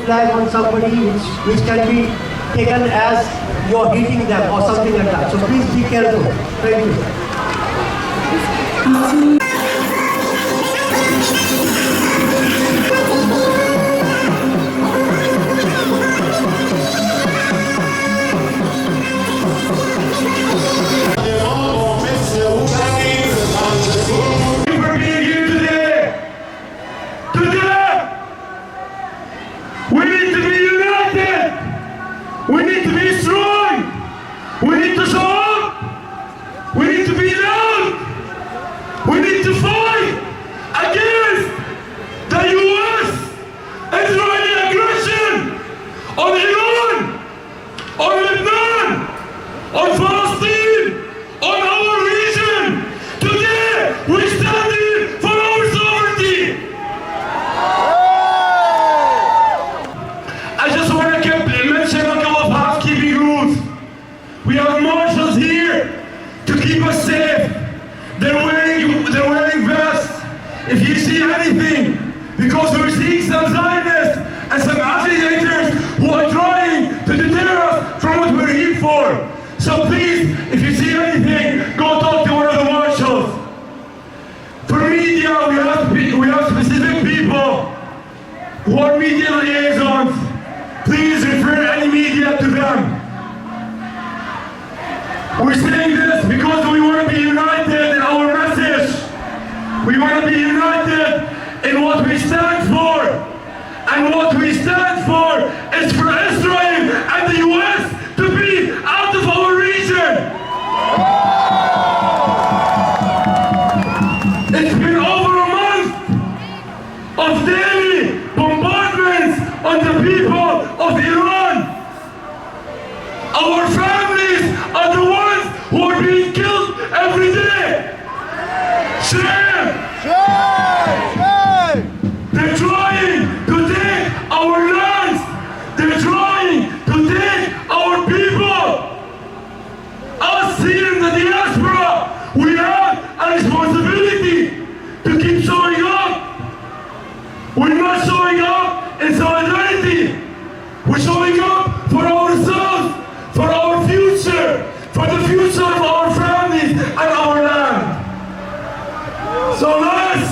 flag on somebody which can be taken as you're hitting them or something like that. So please be careful. Thank you. We need to be united. We need to be strong. We need to show up. We need to be loud. We need to fight against the U.S. Israeli aggression on Iran, on Lebanon, on Palestine, on our region. Today, we're standing for our sovereignty. I just want to mention a couple of housekeeping rules. We have marshals here to keep us safe. They're wearing vests. If you see anything, because we're seeing some Zionists and some agitators who are trying to deter us from what we're here for. So please, if you see anything, go talk to one of the marshals. For media, we have specific people who are media liaisons. Please refer any media to them. We're saying this because we want to be united in our message. We want to be united in what we stand for. And what we stand for is for Israel and the U.S. to be out of our region. It's been over a month of daily bombardments on the people of Iran. Our families are the ones who are being killed every day. Shame! They're trying to take our lands. They're trying to take our people. Us here in the diaspora, we have a responsibility to keep showing up. We're not showing up in solidarity. We're showing up for ourselves, for our future, for the future of our families and our land. So let's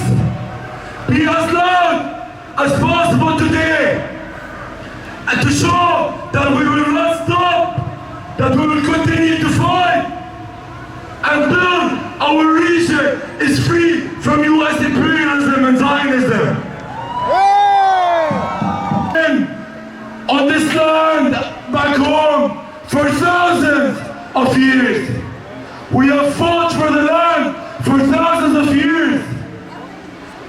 be as loud as possible today and to show that we will not stop, that we will continue to fight until our region is free from U.S. imperialism and Zionism. On this land back home for thousands of years. We have fought for the land for thousands of years.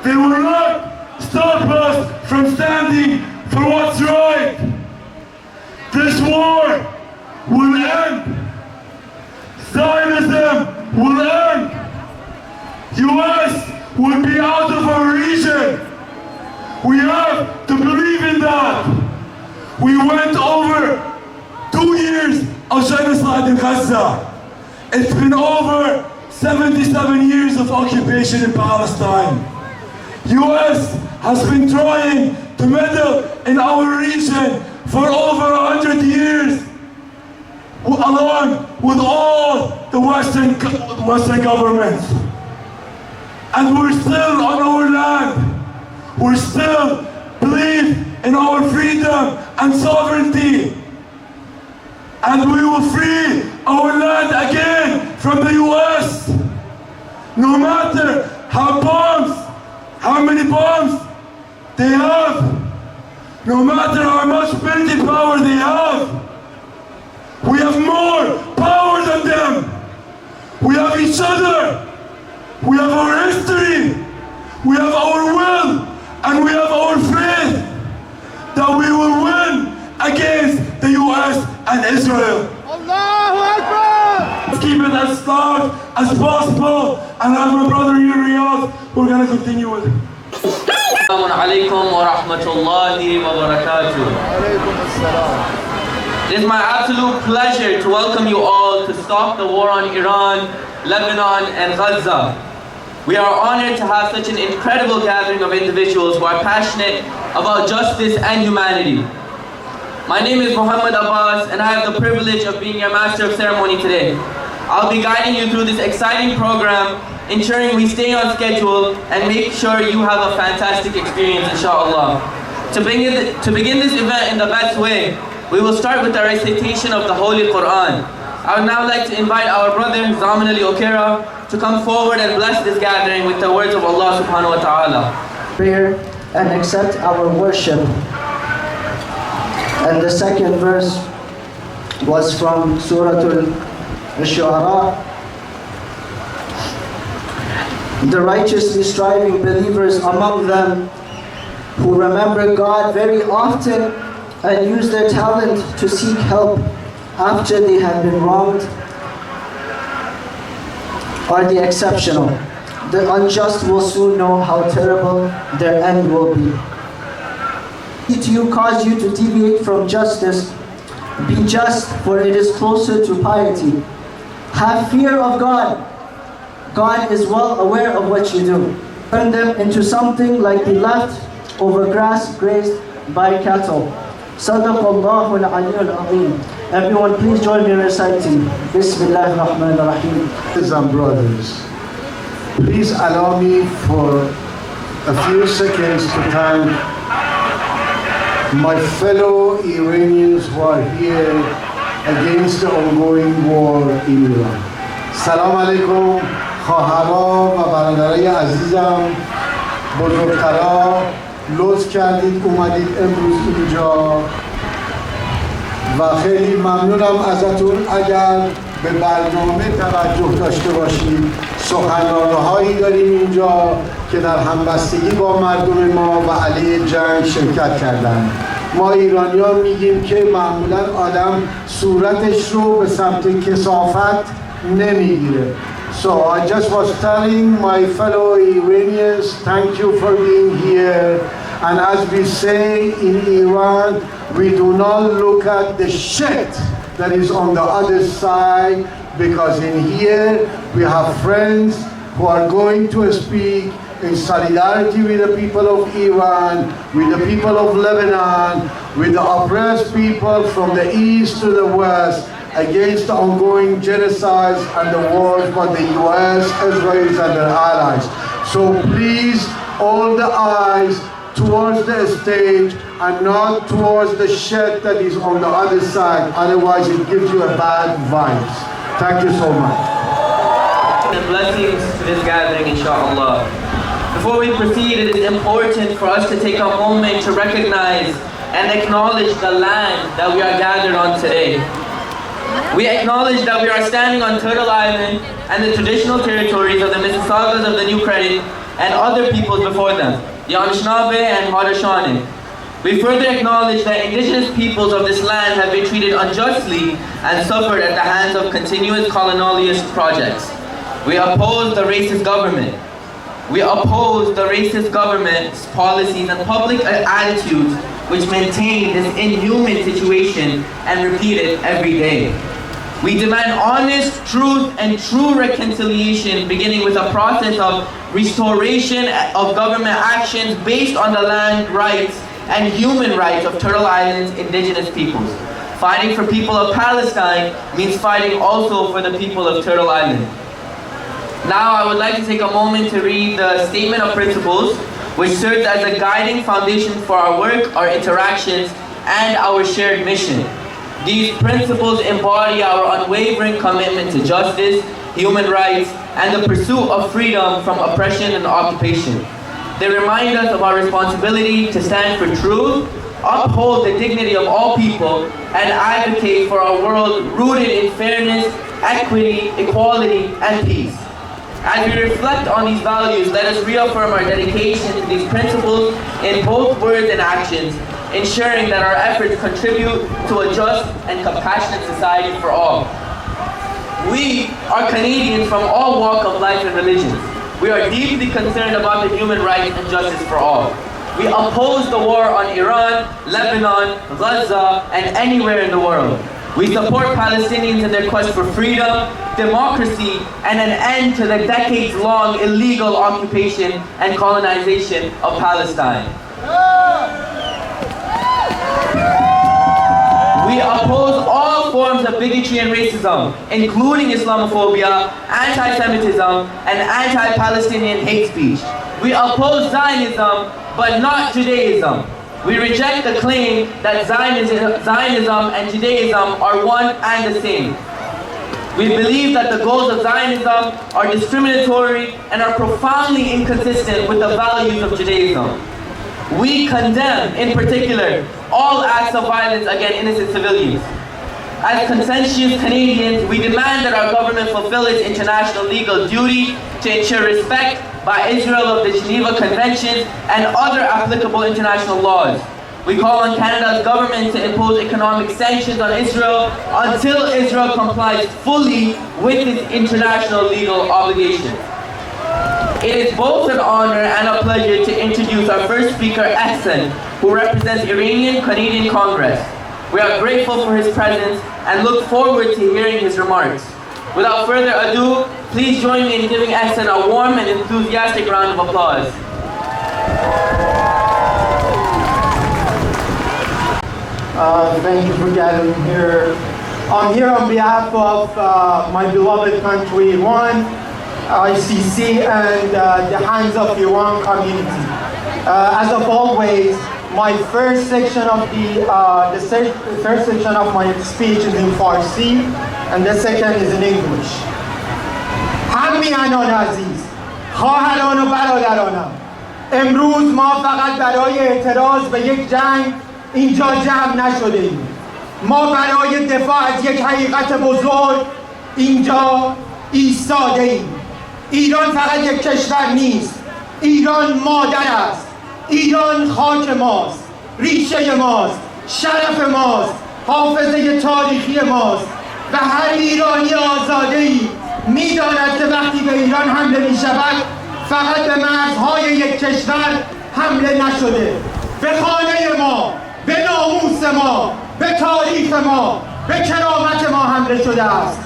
They will not stop us from standing for what's right. This war will end. Zionism will end. U.S. will be out of our region. We have to believe in that. We went over 2 years of genocide in Gaza. It's been over 77 years of occupation in Palestine. U.S. has been trying to meddle in our region for over 100 years, along with all the Western governments. And we're still on our land. We still believe in our freedom and sovereignty. And we will free our land again from the U.S. No matter how many bombs they have, no matter how much military power they have, we have more power than them. We have each other. We have our history. We have our will. And we have our faith that we will win against the U.S. and Israel. Allahu Akbar! Let's keep it as loud as possible. And as my brother here, Riyadh, we're going to continue with it. Assalamu alaikum wa rahmatullahi wa barakatuh. It is my absolute pleasure to welcome you all to stop the war on Iran, Lebanon and Gaza. We are honored to have such an incredible gathering of individuals who are passionate about justice and humanity. My name is Muhammad Abbas, and I have the privilege of being your Master of Ceremony today. I'll be guiding you through this exciting program, ensuring we stay on schedule and make sure you have a fantastic experience, inshallah. To begin this event in the best way, we will start with the recitation of the Holy Quran. I would now like to invite our brother, Zaman Ali Okera, to come forward and bless this gathering with the words of Allah subhanahu wa ta'ala. Prayer and accept our worship. And the second verse was from Surah Al-Shu'ara. The righteously striving believers among them who remember God very often and use their talent to seek help after they have been wronged are the exceptional. The unjust will soon know how terrible their end will be. To you cause you to deviate from justice. Be just, for it is closer to piety. Have fear of God. God is well aware of what you do. Turn them into something like the left over grass grazed by cattle. Sadaqallahu al-aliyyul azim. Everyone please join me in reciting. Bismillahir Rahmanir Rahim. Brothers and brothers, please allow me for a few seconds to thank my fellow Iranians who are here against the ongoing war in Iran. Salam alaikum, khahara wa baradare azizam, bozorgtara, lutf kardid omadid emruz inja و خیلی ممنونم ازتون اگر به برنامه توجه داشته باشید. سخنرانی‌هایی داریم اینجا که در همبستگی با مردم ما و علیه جنگ شرکت کردن. ما ایرانیان میگیم که معمولا آدم صورتش رو به سمت کثافت نمیگیره. So I just was telling my fellow Iranians, thank you for being here. And as we say in Iran, we do not look at the shit that is on the other side, because in here we have friends who are going to speak in solidarity with the people of Iran, with the people of Lebanon, with the oppressed people from the east to the west, against the ongoing genocides and the wars by the US, Israel and their allies. So please, all the eyes towards the stage and not towards the shed that is on the other side, otherwise it gives you a bad vibes. Thank you so much. And blessings to this gathering, inshallah. Before we proceed, it is important for us to take a moment to recognize and acknowledge the land that we are gathered on today. We acknowledge that we are standing on Turtle Island and the traditional territories of the Mississaugas of the New Credit and other peoples before them, the Anishinaabe and Haudenosaunee. We further acknowledge that indigenous peoples of this land have been treated unjustly and suffered at the hands of continuous colonialist projects. We oppose the racist government. We oppose the racist government's policies and public attitudes which maintain this inhuman situation and repeat it every day. We demand honest truth and true reconciliation, beginning with a process of restoration of government actions based on the land rights and human rights of Turtle Island's indigenous peoples. Fighting for people of Palestine means fighting also for the people of Turtle Island. Now I would like to take a moment to read the Statement of Principles, which serves as a guiding foundation for our work, our interactions, and our shared mission. These principles embody our unwavering commitment to justice, human rights, and the pursuit of freedom from oppression and occupation. They remind us of our responsibility to stand for truth, uphold the dignity of all people, and advocate for a world rooted in fairness, equity, equality, and peace. As we reflect on these values, let us reaffirm our dedication to these principles in both words and actions, ensuring that our efforts contribute to a just and compassionate society for all. We are Canadians from all walks of life and religions. We are deeply concerned about the human rights and justice for all. We oppose the war on Iran, Lebanon, Gaza, and anywhere in the world. We support Palestinians in their quest for freedom, democracy, and an end to the decades-long illegal occupation and colonization of Palestine. We oppose all forms of bigotry and racism, including Islamophobia, anti-Semitism, and anti-Palestinian hate speech. We oppose Zionism, but not Judaism. We reject the claim that Zionism and Judaism are one and the same. We believe that the goals of Zionism are discriminatory and are profoundly inconsistent with the values of Judaism. We condemn, in particular, all acts of violence against innocent civilians. As conscientious Canadians, we demand that our government fulfill its international legal duty to ensure respect by Israel of the Geneva Conventions and other applicable international laws. We call on Canada's government to impose economic sanctions on Israel until Israel complies fully with its international legal obligations. It is both an honor and a pleasure to introduce our first speaker, Epstein, who represents Iranian Canadian Congress. We are grateful for his presence and look forward to hearing his remarks. Without further ado, please join me in giving Epstein a warm and enthusiastic round of applause. Thank you for gathering here. I'm here on behalf of my beloved country, Iran, ICC, and the Hands of Iran community. As of always, my first section of first section of my speech is in Farsi, and the second is in English. همیهنان عزیز، خواهران و برادرانم، امروز ما فقط برای اعتراض به یک جنگ اینجا جمع نشده ایم. ما برای دفاع از یک حقیقت بزرگ اینجا ایستاده ایم. ایران فقط یک کشور نیست. ایران مادر است. ایران خاک ماست. ریشه ماست. شرف ماست. حافظه تاریخی ماست. و هر ایرانی آزاده‌ای می‌داند که وقتی به ایران حمله می‌شود فقط به مرزهای یک کشور حمله نشده. به خانه ما، به ناموس ما، به تاریخ ما، به کرامت ما حمله شده است.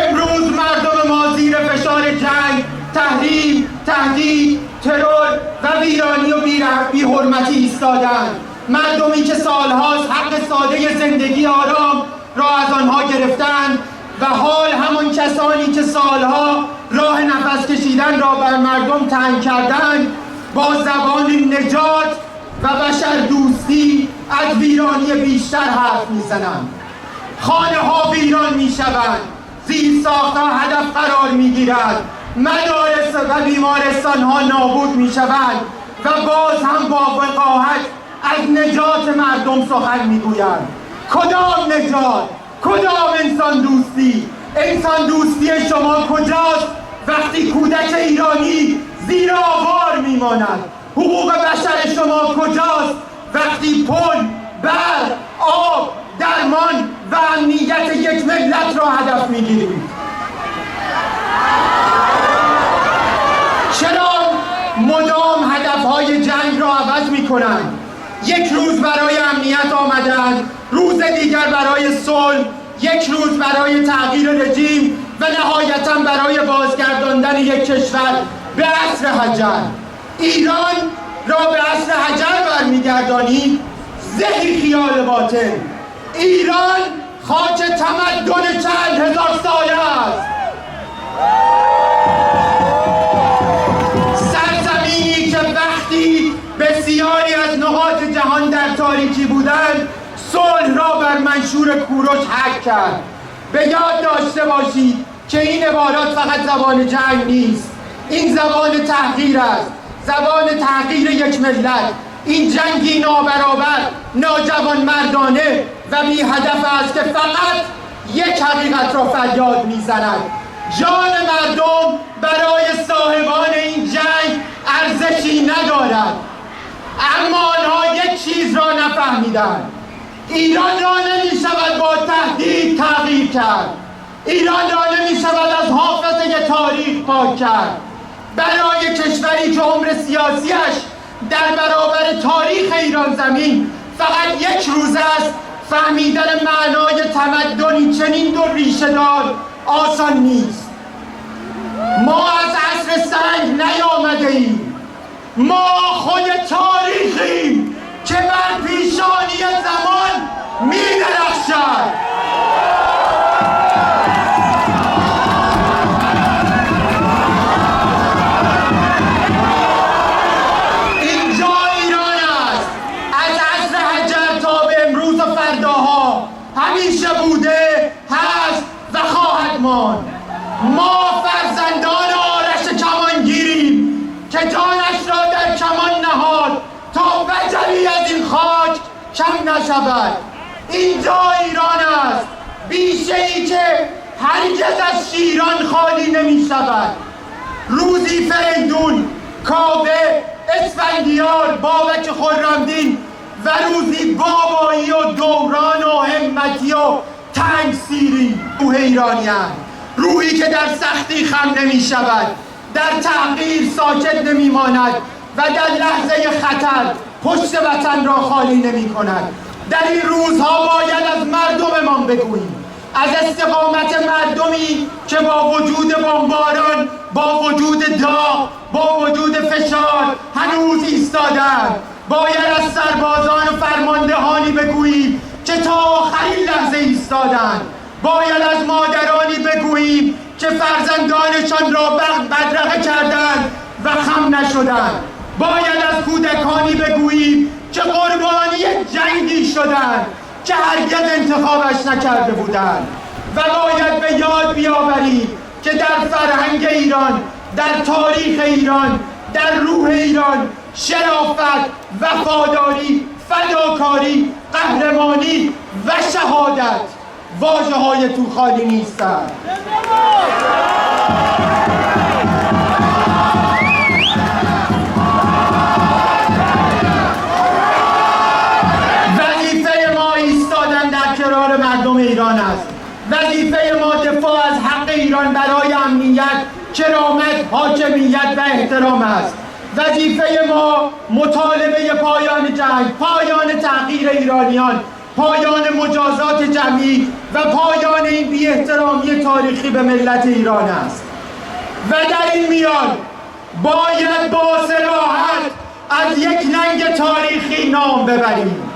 امروز مردم ما زیر فشار جنگ، تحریم، تهدید، ترور و ویرانی و بی‌حرمتی ایستادند. مردمی که سالهاست حق ساده زندگی آرام را از آنها گرفتند و حال همان کسانی که سالها راه نفس کشیدن را بر مردم تنگ کردند با زبان نجات و بشر دوستی از ویرانی بیشتر حرف میزنند. خانه ها ویران میشوند، زیر ساختها هدف قرار میگیرند، مدارس و بیمارستان ها نابود میشوند و باز هم با وقاحت از نجات مردم سخن میگویند. کدام نجات؟ کدام انسان دوستی؟ انسان دوستی شما کجاست وقتی کودک ایرانی زیر آوار میماند؟ حقوق بشر شما کجاست وقتی پل، برق، آب، درمان و امنیت یک ملت را هدف میگیرید؟ چرا مدام هدفهای جنگ را عوض میکنند؟ یک روز برای امنیت آمدند، روز دیگر برای صلح، یک روز برای تغییر رژیم و نهایتاً برای بازگرداندن یک کشور به عصر حجر. ایران را به عصر حجر برمیگردانید؟ زهی خیال باطل. ایران خاک تمدن چند هزار ساله است. سرزمینی که وقتی بسیاری از نقاط جهان در تاریکی بودند صلح را بر منشور کوروش حک کرد. به یاد داشته باشید که این عبارات فقط زبان جنگ نیست. این زبان تحقیر است، زبان تحقیر یک ملت. این جنگی نابرابر، ناجوان مردانه و بی هدف است که فقط یک حقیقت را فریاد میزند: جان مردم برای صاحبان این جنگ ارزشی ندارد. اما آنها یک چیز را نفهمیدند: ایران را نمی شود با تهدید تغییر کرد. ایران را نمی شود از حافظه تاریخ پاک کرد. برای کشوری که عمر سیاسیش در برابر تاریخ ایران زمین فقط یک روز است، فهمیدن معنای تمدنی چنین دو ریشه دار آسان نیست. ما از عصر سنگ نیامده ایم، ما خود تاریخیم که بر پیشانی زمان می درخشد. اینجا ایران است، از عصر حجر تا به امروز و فرداها همیشه بوده، هست و خواهد ماند. ما فرزندان آرش کمانگیریم که جانش را در کمان نهاد تا وجبی از این خاک کم نشود. اینجا ایران است، بیشه ای که هرگز از شیران خالی نمی شود. روزی فریدون، کاوه، اسفندیار، بابک خرمدین و روزی بابایی و دوران و همتی و تنگسیری روح ایرانیان، روحی که در سختی خم نمی شود، در تحقیر ساکت نمی ماند و در لحظه خطر پشت وطن را خالی نمی کند. در این روزها باید از مردممان بگوییم، از استقامت مردمی که با وجود بمباران، با وجود داغ، با وجود فشار هنوز ایستادند. باید از سربازان و فرماندهانی بگوییم که تا آخرین لحظه ایستادند. باید از مادرانی بگوییم که فرزندانشان را بدرقه کردند و خم نشدند. باید از کودکانی بگوییم که قربانی جنگی شدند که هرگز انتخابش نکرده بودند. و باید به یاد بیاوریم که در فرهنگ ایران، در تاریخ ایران، در روح ایران شرافت، وفاداری، فداکاری، قهرمانی و شهادت واژه‌های تو خالی نیستند. وظیفه ما ایستادن در کنار مردم ایران است. وظیفه ما دفاع از حق ایران برای امنیت، کرامت، حاکمیت و احترام است. وظیفه ما مطالبه پایان جنگ، پایان تحقیر ایرانیان، پایان مجازات جمعی و پایان این بی احترامی تاریخی به ملت ایران است. و در این میان باید با صراحت از یک ننگ تاریخی نام ببریم،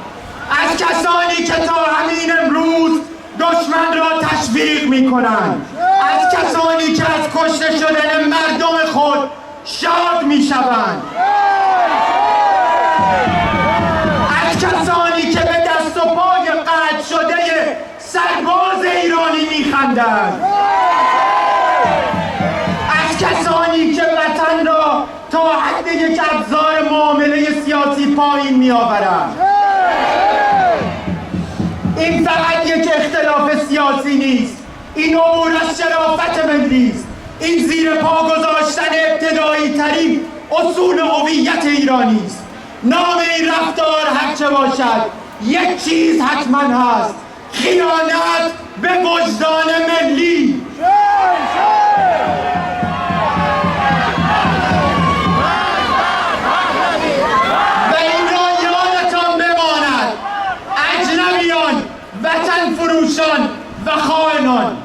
از کسانی که تا همین امروز دشمن را تشویق می کنند، از کسانی که از کشته شدن مردم خود شاد می شوند، از کسانی که به دست و پای قطع شده سرباز ایرانی می خندند، از کسانی که وطن را تا حد یک ابزار معامله سیاسی پایین می آورند. این فقط یک اختلاف سیاسی نیست، این عبور از شرافت ملی است، این زیر پا گذاشتن ابتدایی ترین اصول هویت ایرانی است. نام این رفتار هرچه باشد یک چیز حتما هست: خیانت به وجدان ملی. و این را یادتان بماند، اجنبیان، وطن فروشان و خائنان،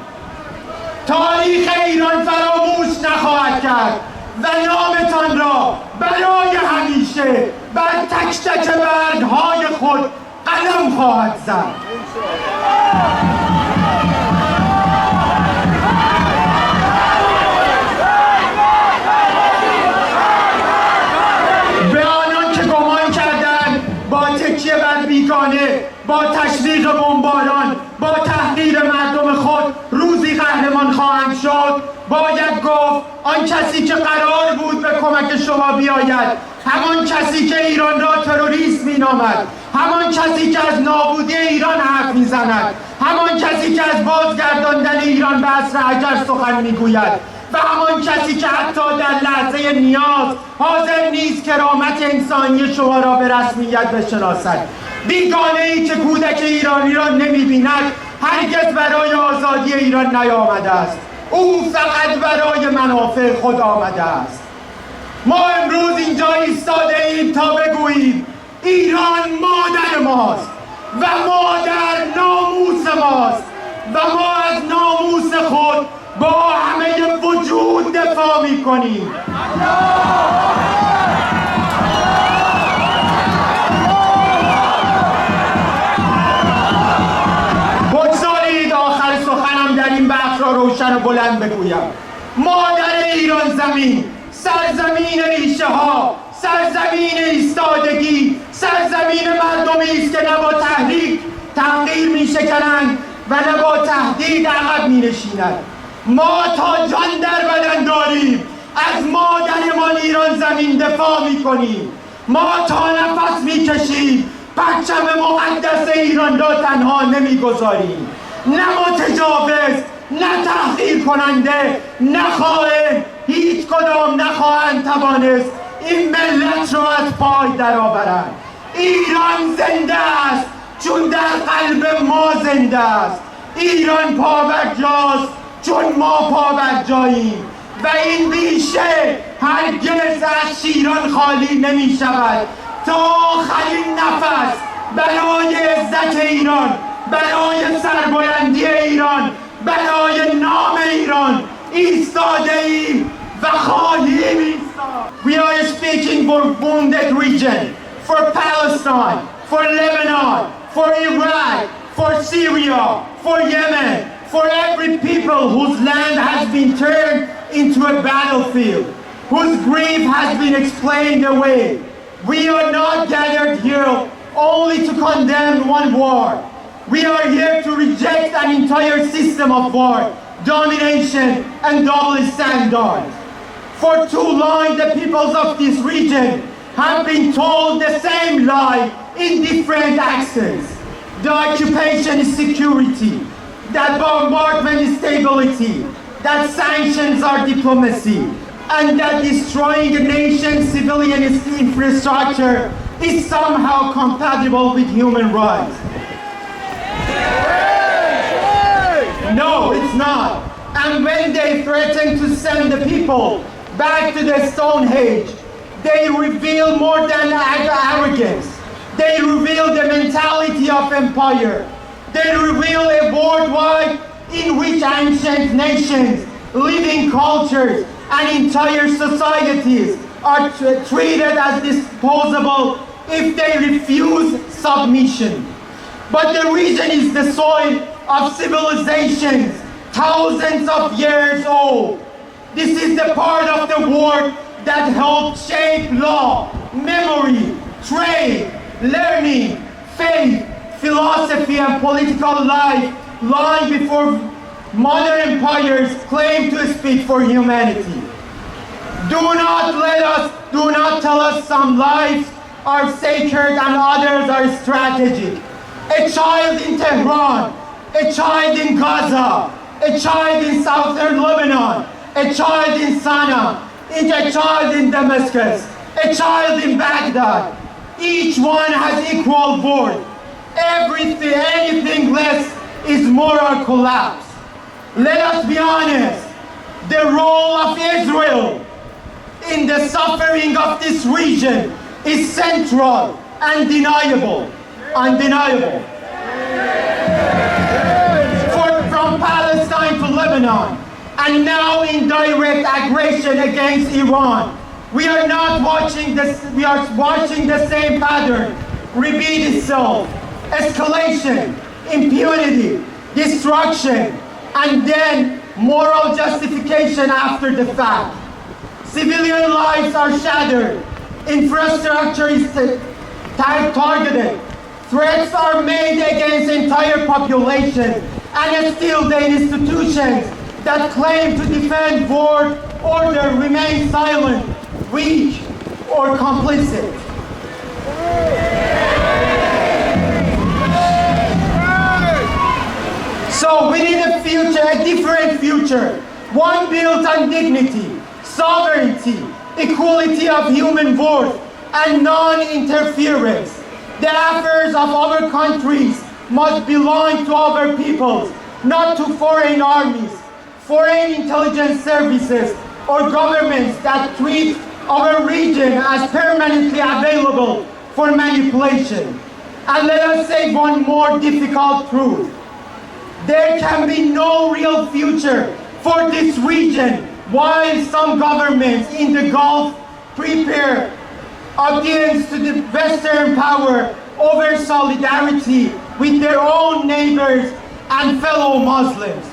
تاریخ ایران فراموش نخواهد کرد و نامتان را برای همیشه بر تک تک برگ‌های خود قلم خواهد زد. به آنان که گمان کردند با تکیه بر بیگانه، با تشویق بمباران، با تحقیر مردم خود روزی قهرمان خواهند شد، باید گفت آن کسی که قرار بود به کمک شما بیاید، همان کسی که ایران را تروریست مینامد، همان کسی که از نابودی ایران حرف میزند، همان کسی که از بازگرداندن ایران به عصر حجر سخن میگوید و همان کسی که حتی در لحظه نیاز حاضر نیست کرامت انسانی شما را به رسمیت بشناسد. بیگانه ای که کودک ایرانی را نمی‌بیند هرگز برای آزادی ایران نیامده است، او فقط برای منافع خود آمده است. ما امروز اینجا ایستاده ایم تا بگوییم ایران مادر ماست، و مادر ناموس ماست و ما از ناموس خود با همه وجود دفاع میکنیم. بگذارید آخر سخنم در این بخش را روشن و بلند بگویم. مادر ایران زمین، سرزمین ریشه ها، سرزمین ایستادگی، سرزمین مردمی است که نه با تحریک تغییر می شکنند و نه با تهدید عقب می نشینند. ما تا جان در بدن داریم از مادرمان ایران زمین دفاع می کنیم. ما تا نفس می کشیم پرچم مقدس ایران را تنها نمی گذاریم. نه متجاوز، نه تحقیر کننده، نه خائن، هیچ کدام نخواهند توانست این ملت را از پای درآورند. ایران زنده است چون در قلب ما زنده است. ایران پابرجاست چون ما پابرجاییم و این ریشه هرگز از شیران خالی نمی شود. تا آخرین نفس برای عزت ایران، برای سربلندی ایران، برای نام ایران ایستاده ایم و خواهیم ایستاد. We are speaking for wounded region, for Palestine, for Lebanon, for Iraq, for Syria, for Yemen, for every people whose land has been turned into a battlefield, whose grief has been explained away. We are not gathered here only to condemn one war. We are here to reject an entire system of war, domination, and double standards. For too long, the peoples of this region have been told the same lie in different accents. The occupation is security, that bombardment is stability, that sanctions are diplomacy, and that destroying a nation's civilian infrastructure is somehow compatible with human rights. No, it's not. And when they threaten to send the people back to the Stone Age, they reveal more than arrogance. They reveal the mentality of empire. They reveal a worldwide in which ancient nations, living cultures, and entire societies are treated as disposable if they refuse submission. But the region is the soil of civilizations thousands of years old. This is the part of the world that helped shape law, memory, trade, learning, faith, philosophy, and political life long before modern empires claimed to speak for humanity. Do not tell us some lives are sacred and others are strategic. A child in Tehran, a child in Gaza, a child in southern Lebanon, a child in Sana'a, a child in Damascus, a child in Baghdad. Each one has equal worth. Anything less is moral collapse. Let us be honest. The role of Israel in the suffering of this region is central and undeniable. From Palestine to Lebanon, and now in direct aggression against Iran, we are watching the same pattern repeat itself. Escalation, impunity, destruction, and then moral justification after the fact. Civilian lives are shattered, infrastructure is targeted, threats are made against entire population, and still the institutions that claim to defend world order remain silent, weak, or complicit. So we need a future, a different future, one built on dignity, sovereignty, equality of human worth, and non-interference. The affairs of our countries must belong to our peoples, not to foreign armies, foreign intelligence services, or governments that treat our region as permanently available for manipulation. And let us say one more difficult truth. There can be no real future for this region while some governments in the Gulf prepare against the Western power over solidarity with their own neighbors and fellow Muslims.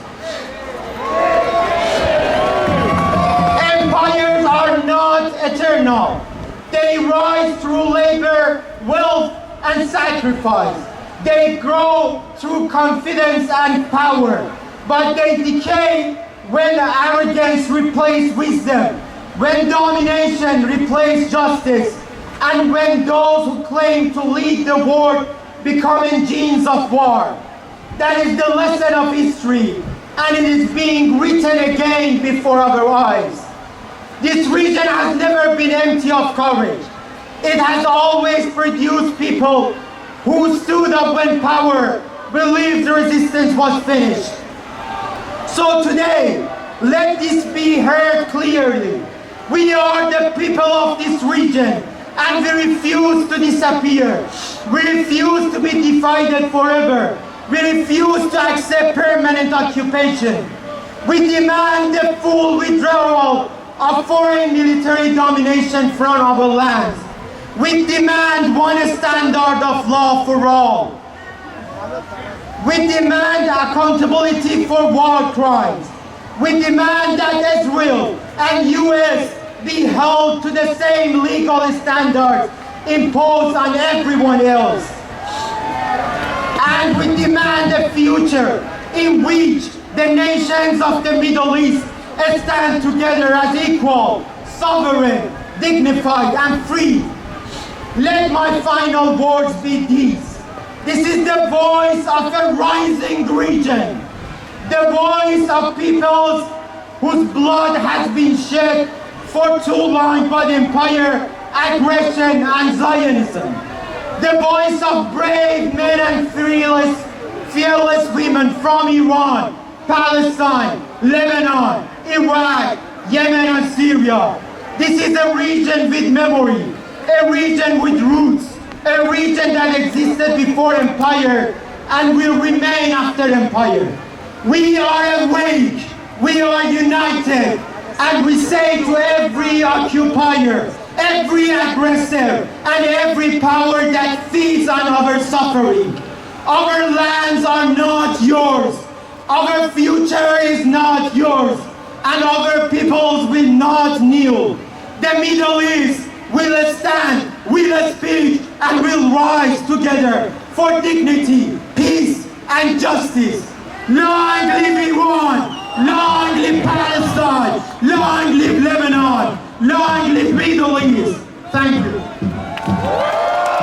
Empires are not eternal. They rise through labor, wealth, and sacrifice. They grow through confidence and power, but they decay when arrogance replaces wisdom, when domination replaces justice, and when those who claim to lead the world become engines of war. That is the lesson of history, and it is being written again before our eyes. This region has never been empty of courage. It has always produced people who stood up when power believed the resistance was finished. So today, let this be heard clearly. We are the people of this region, and we refuse to disappear. We refuse to be divided forever. We refuse to accept permanent occupation. We demand the full withdrawal of foreign military domination from our lands. We demand one standard of law for all. We demand accountability for war crimes. We demand that Israel and US be held to the same legal standards imposed on everyone else. And we demand a future in which the nations of the Middle East stand together as equal, sovereign, dignified, and free. Let my final words be these. This is the voice of a rising region, the voice of peoples whose blood has been shed for too long by the empire, aggression, and Zionism. The voice of brave men and fearless women from Iran, Palestine, Lebanon, Iraq, Yemen, and Syria. This is a region with memory, a region with roots, a region that existed before empire and will remain after empire. We are awake, we are united, and we say to every occupier, every aggressor, and every power that feeds on our suffering, our lands are not yours, our future is not yours, and our peoples will not kneel. The Middle East will stand, will speak, and will rise together for dignity, peace, and justice. Long live Iran! Long live Palestine! Long live Lebanon! Long live Middle East! Thank you.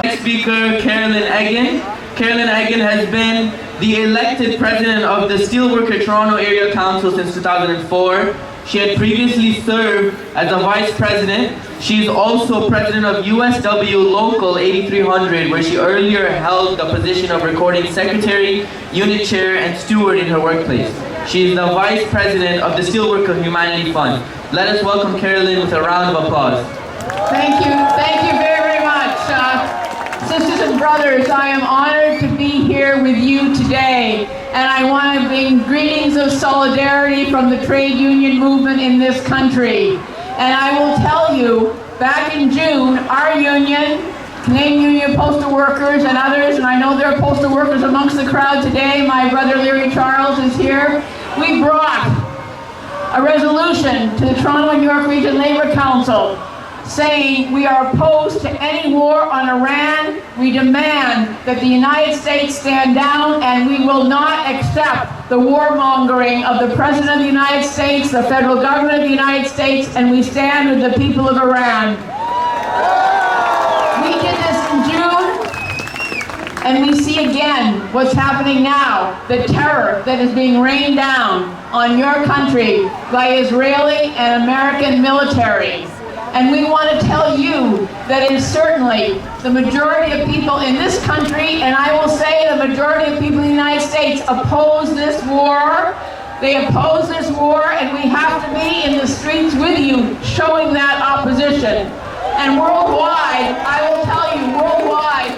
Next speaker, Carolyn Egan. Carolyn Egan has been the elected president of the Steelworker Toronto Area Council since 2004. She had previously served as a vice president. She is also president of USW Local 8300, where she earlier held the position of recording secretary, unit chair, and steward in her workplace. She is the vice president of the Steelworker Humanity Fund. Let us welcome Carolyn with a round of applause. Thank you very much. Sisters and brothers, I am honored to be here with you today, and I want to bring greetings of solidarity from the trade union movement in this country. And I will tell you, back in June, our union, Canadian Union of Postal Workers and others, and I know there are postal workers amongst the crowd today, my brother Larry Charles is here, we brought a resolution to the Toronto and York Region Labour Council saying we are opposed to any war on Iran. We demand that the United States stand down, and we will not accept the warmongering of the President of the United States, the federal government of the United States, and we stand with the people of Iran. We did this in June, and we see again what's happening now, the terror that is being rained down on your country by Israeli and American military. And we want to tell you that it is certainly the majority of people in this country, and I will say the majority of people in the United States oppose this war. They oppose this war, and we have to be in the streets with you showing that opposition. And worldwide, I will tell you, worldwide,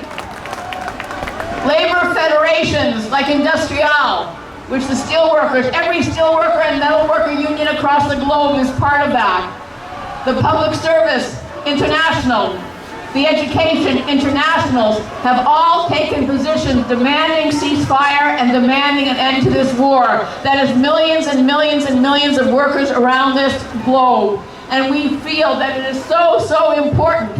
Labor federations like Industrial, which the steelworkers, every steelworker and metalworker union across the globe is part of that. The Public Service International, the Education Internationals have all taken positions demanding ceasefire and demanding an end to this war that has millions and millions and millions of workers around this globe. And we feel that it is so, so important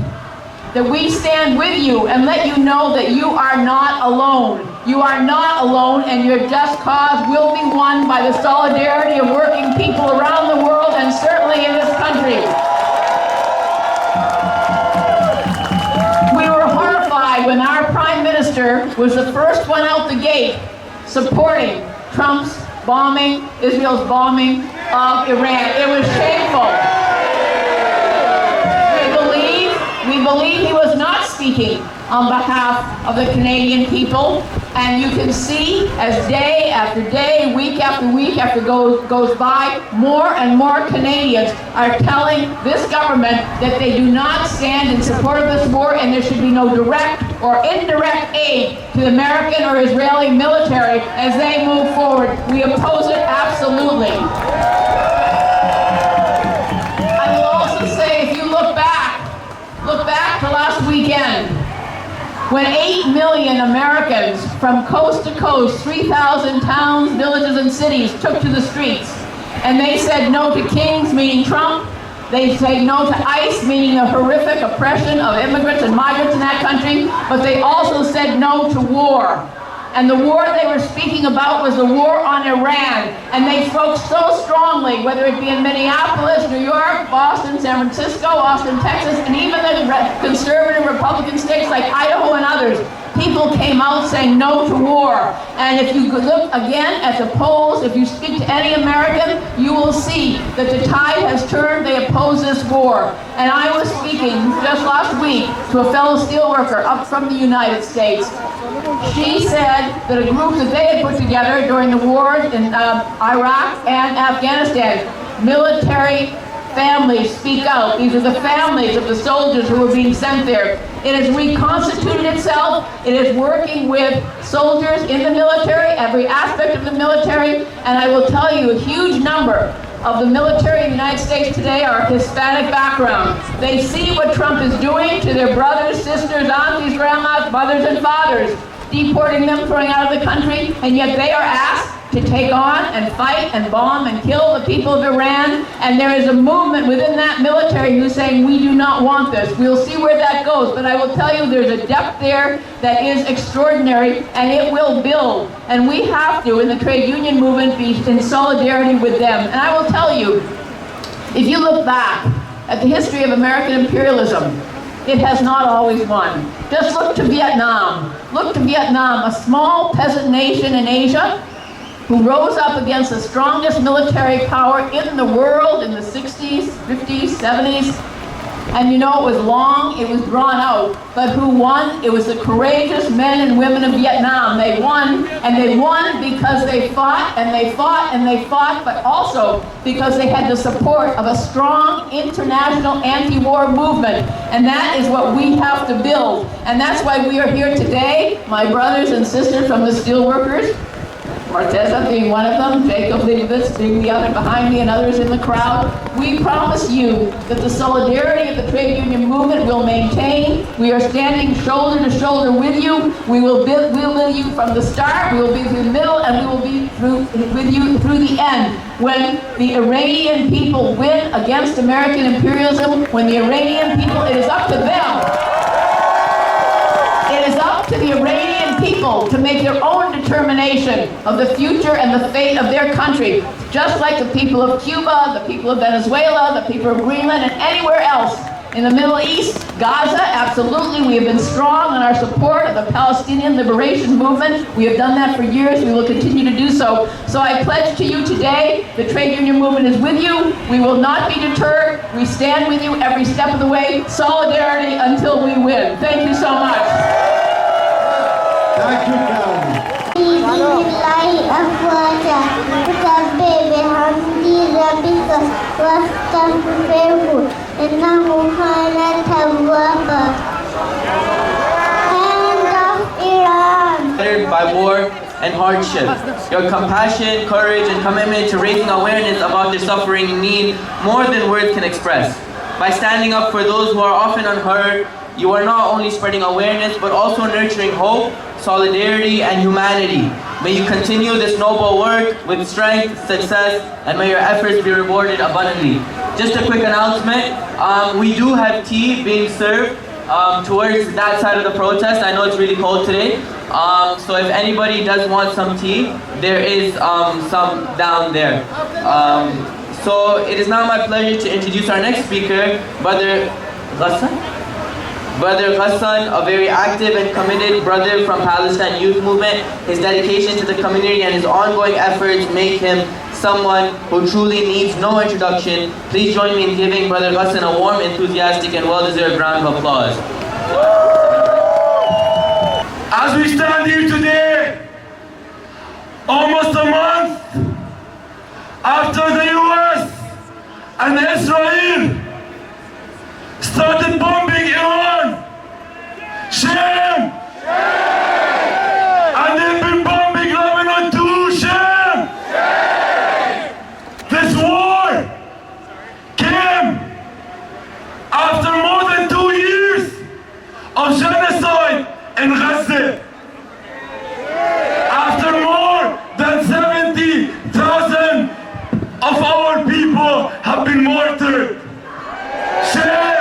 that we stand with you and let you know that you are not alone. You are not alone, and your just cause will be won by the solidarity of working people around the world and certainly in this country. We were horrified when our Prime Minister was the first one out the gate supporting Trump's bombing, Israel's bombing of Iran. It was shameful. We believe he was not speaking on behalf of the Canadian people, and you can see as day after day, week after week after goes by, more and more Canadians are telling this government that they do not stand in support of this war, and there should be no direct or indirect aid to the American or Israeli military as they move forward. We oppose it absolutely. I will also say, if you look back to last weekend, when 8 million Americans from coast to coast, 3,000 towns, villages, and cities took to the streets, and they said no to kings, meaning Trump. They say no to ICE, meaning the horrific oppression of immigrants and migrants in that country, but they also said no to war. And the war they were speaking about was the war on Iran. And they spoke so strongly, whether it be in Minneapolis, New York, Boston, San Francisco, Austin, Texas, and even the conservative Republican states like Idaho and others. People came out saying no to war. And if you look again at the polls, if you speak to any American, you will see that the tide has turned. They oppose this war. And I was speaking just last week to a fellow steelworker up from the United States. She said that a group that they had put together during the wars in Iraq and Afghanistan, military families speak out. These are the families of the soldiers who were being sent there. It has reconstituted itself. It is working with soldiers in the military, every aspect of the military, and I will tell you a huge number of the military in the United States today are Hispanic background. They see what Trump is doing to their brothers, sisters, aunties, grandmas, mothers, and fathers, deporting them, throwing out of the country, and yet they are asked to take on and fight and bomb and kill the people of Iran. And there is a movement within that military who's saying we do not want this. We'll see where that goes, but I will tell you there's a depth there that is extraordinary, and it will build. And we have to, in the trade union movement, be in solidarity with them. And I will tell you, if you look back at the history of American imperialism, it has not always won. Just look to Vietnam. Look to Vietnam, a small peasant nation in Asia, who rose up against the strongest military power in the world in the 60s, 50s, 70s. And you know, it was long, it was drawn out, but who won? It was the courageous men and women of Vietnam. They won, and they won because they fought, and they fought, and they fought, but also because they had the support of a strong international anti-war movement. And that is what we have to build. And that's why we are here today, my brothers and sisters from the steelworkers, Marteza being one of them, Jacob Leibovitz being the other behind me, and others in the crowd. We promise you that the solidarity of the trade union movement will maintain. We are standing shoulder to shoulder with you. We will be with you from the start, we will be through the middle, and we will be with you through the end. When the Iranian people win against American imperialism, when the Iranian people, it is up to them. It is up to the Iranian people to make their own determination of the future and the fate of their country, just like the people of Cuba, the people of Venezuela, the people of Greenland, and anywhere else. In the Middle East, Gaza, absolutely, we have been strong in our support of the Palestinian liberation movement. We have done that for years. We will continue to do so. So I pledge to you today, the trade union movement is with you. We will not be deterred. We stand with you every step of the way. Solidarity until we win. Thank you so much. Thank you, Karen. End of Iran. hardship. Your compassion, courage, and commitment to raising awareness about their suffering and need more than words can express. By standing up for those who are often unheard, you are not only spreading awareness, but also nurturing hope, solidarity, and humanity. May you continue this noble work with strength, success, and may your efforts be rewarded abundantly. Just a quick announcement, we do have tea being served towards that side of the protest. I know it's really cold today, so if anybody does want some tea, there is some down there. So it is now my pleasure to introduce our next speaker, Brother Ghassan. Brother Ghassan, a very active and committed brother from Palestine Youth Movement. His dedication to the community and his ongoing efforts make him someone who truly needs no introduction. Please join me in giving Brother Ghassan a warm, enthusiastic, and well-deserved round of applause. As we stand here today, almost a month after the US and Israel started bombing Iran. Shame! And they've been bombing Lebanon too. Shame! This war came after more than 2 years of genocide in Gaza. After more than 70,000 of our people have been martyred. Shame!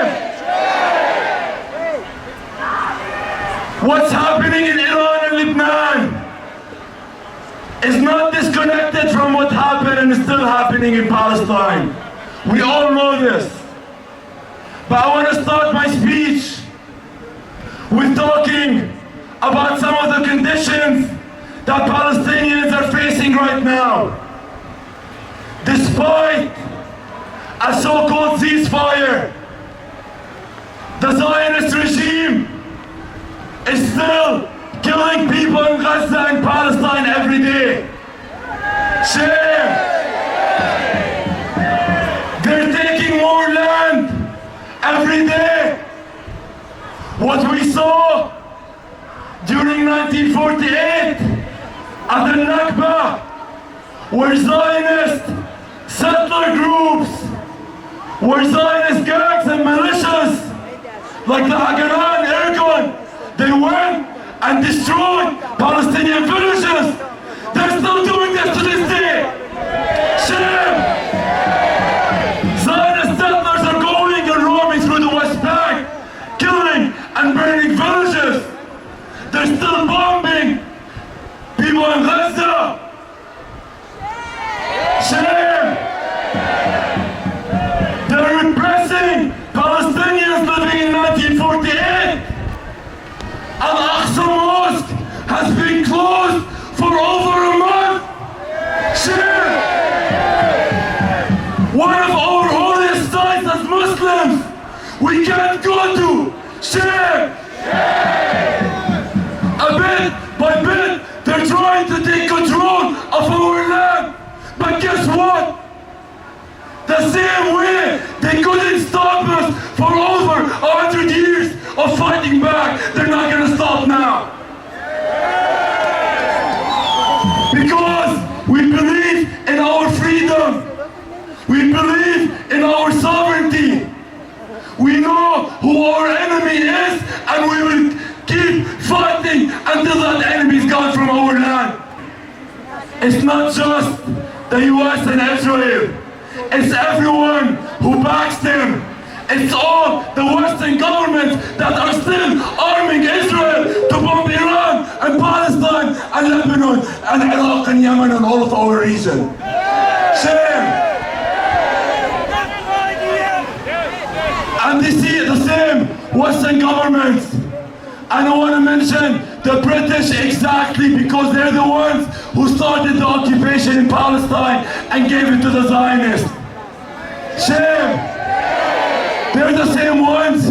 What's happening in Iran and Lebanon is not disconnected from what happened and is still happening in Palestine. We all know this. But I want to start my speech with talking about some of the conditions that Palestinians are facing right now. Despite a so-called ceasefire, the Zionist regime is still killing people in Gaza and Palestine every day. Shame! They're taking more land every day. What we saw during 1948 at the Nakba were Zionist settler groups, were Zionist gangs and militias like the Hagaran, Ergon. They went and destroyed Palestinian villages. They're still doing this to this day. Shame! Zionist settlers are going and roaming through the West Bank, killing and burning villages. They're still bombing people in Gaza. Shame! They're repressing Palestinians living in 1948. Al-Aqsa Mosque has been closed for over a month. Shame! One of our holiest sites as Muslims, we can't go to. Shame! A bit by bit, they're trying to take control of our land. But guess what? The same way they couldn't stop us for over 100 years of fighting back, they're not going to stop now. Because we believe in our freedom. We believe in our sovereignty. We know who our enemy is, and we will keep fighting until that enemy is gone from our land. It's not just the US and Israel. It's everyone who backs them. It's all the Western governments that are still arming Israel to bomb Iran and Palestine and Lebanon and Iraq and Yemen and all of our region. Shame! And they see the same Western governments. And I want to mention the British exactly because they're the ones who started the occupation in Palestine and gave it to the Zionists. Shame! They're the same ones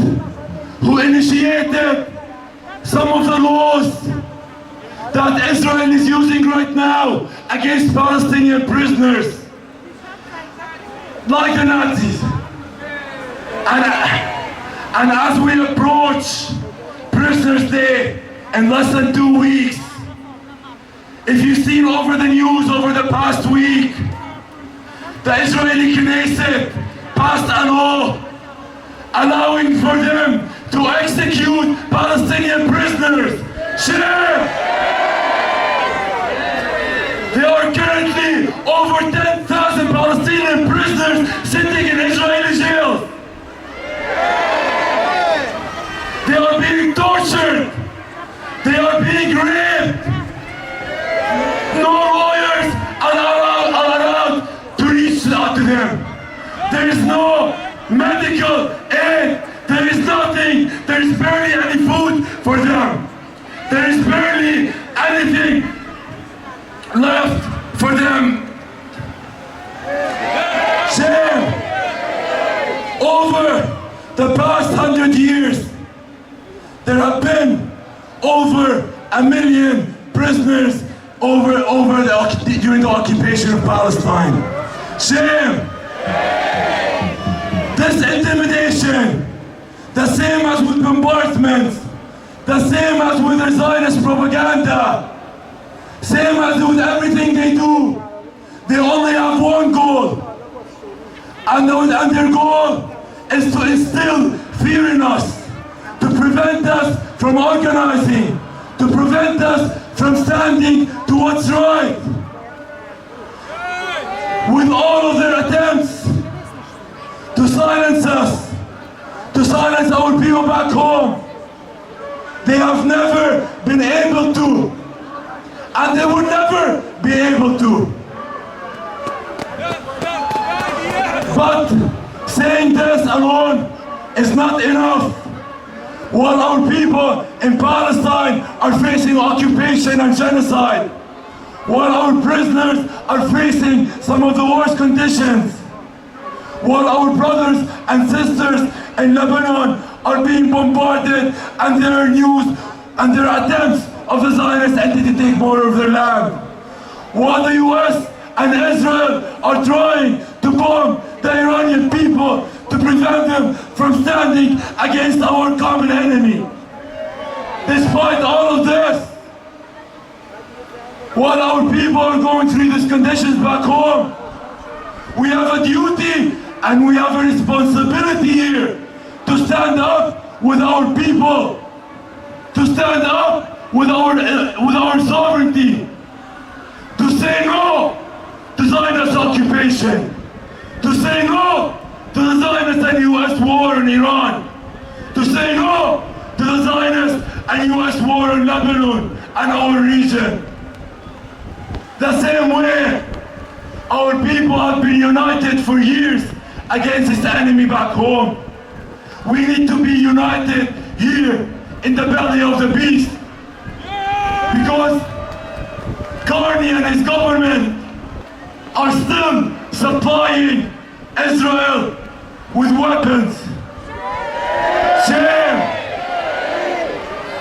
who initiated some of the laws that Israel is using right now against Palestinian prisoners, like the Nazis. And as we approach Prisoners' Day in less than 2 weeks, If you've seen over the news over the past week, the Israeli Knesset passed a law allowing for them to execute Palestinian prisoners. Shame! There are currently over 10,000 Palestinian prisoners sitting in Israeli jails. They are being tortured. They are being raped. No lawyers are allowed to reach out to them. There is no medical aid. There is nothing. There is barely any food for them. There is barely anything left for them. Shame! Over the past 100 years, there have been over 1 million prisoners during the occupation of Palestine. Shame! This intimidation, the same as with bombardments, the same as with their Zionist propaganda, same as with everything they do, they only have one goal. And their goal is to instill fear in us, to prevent us from organizing, to prevent us from standing to what's right. With all of their attempts to silence us, to silence our people back home, they have never been able to, and they will never be able to. But saying this alone is not enough. While our people in Palestine are facing occupation and genocide, while our prisoners are facing some of the worst conditions, while our brothers and sisters in Lebanon are being bombarded and there are news and there are attempts of the Zionist entity to take more of their land, while the US and Israel are trying to bomb the Iranian people to prevent them from standing against our common enemy. Despite all of this, while our people are going through these conditions back home, we have a duty and we have a responsibility here to stand up with our people, to stand up with our sovereignty, to say no to Zionist occupation, to say no to the Zionist and US war in Iran, to say no to the Zionist and US war in Lebanon and our region. The same way our people have been united for years against this enemy back home. We need to be united here in the belly of the beast, because Carney and his government are still supplying Israel with weapons. Shame!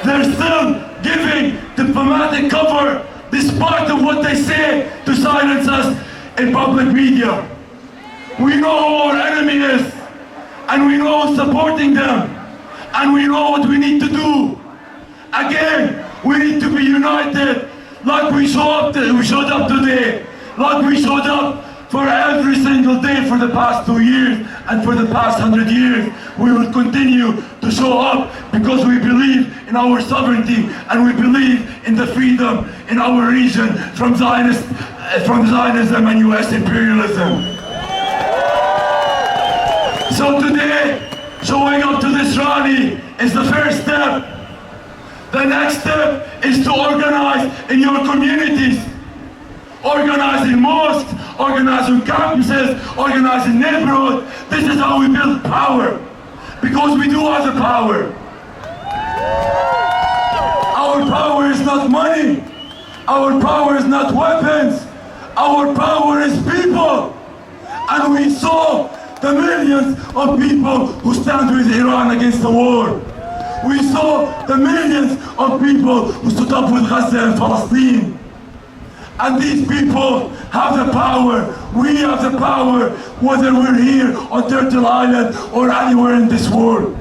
They're still giving diplomatic cover despite of what they say to silence us in public media. We know who our enemy is, and we know who's supporting them, and we know what we need to do. Again, we need to be united like we showed up today, like we showed up for every single day for the past 2 years and for the past 100 years. We will continue to show up because we believe in our sovereignty and we believe in the freedom in our region from Zionism and US imperialism. So today, showing up to this rally is the first step. The next step is to organize in your communities. Organize in mosques, organize in campuses, organize in neighborhoods. This is how we build power, because we do have the power. Our power is not money. Our power is not weapons. Our power is people. And we saw the millions of people who stand with Iran against the war. We saw the millions of people who stood up with Gaza and Palestine. And these people have the power. We have the power, whether we're here on Turtle Island or anywhere in this world.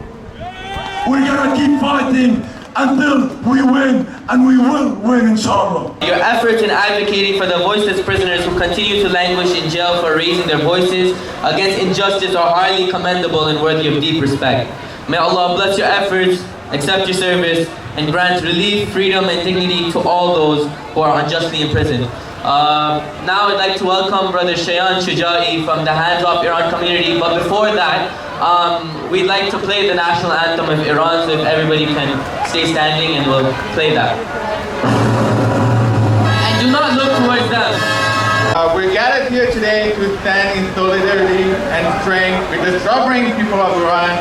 We're gonna keep fighting until we win, and we will win, inshallah. Your efforts in advocating for the voiceless prisoners who continue to languish in jail for raising their voices against injustice are highly commendable and worthy of deep respect. May Allah bless your efforts, accept your service, and grant relief, freedom, and dignity to all those who are unjustly imprisoned. Now I'd like to welcome Brother Shayan Shujai from the Hands Off Iran community, but before that, we'd like to play the national anthem of Iran, so if everybody can stay standing and we'll play that. And do not look towards them. We're gathered here today to stand in solidarity and strength with the suffering people of Iran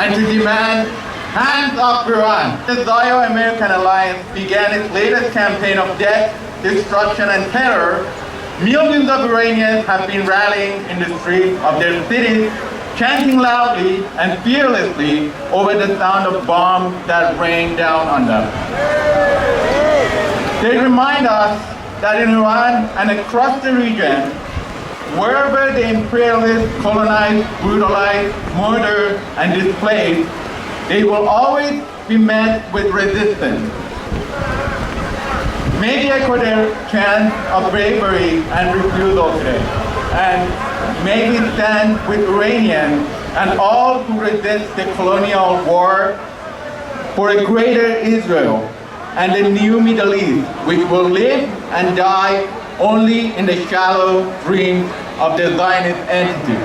and to demand hands off Iran. The Zio-American Alliance began its latest campaign of death, destruction, and terror. Millions of Iranians have been rallying in the streets of their cities, chanting loudly and fearlessly over the sound of bombs that rain down on them. They remind us that in Iran and across the region, wherever the imperialists colonize, brutalize, murder, and displace, they will always be met with resistance. May they echo their chant of bravery and refusal today. And may we stand with Iranians and all who resist the colonial war for a greater Israel and a new Middle East, which will live and die only in the shallow dreams of the Zionist entity.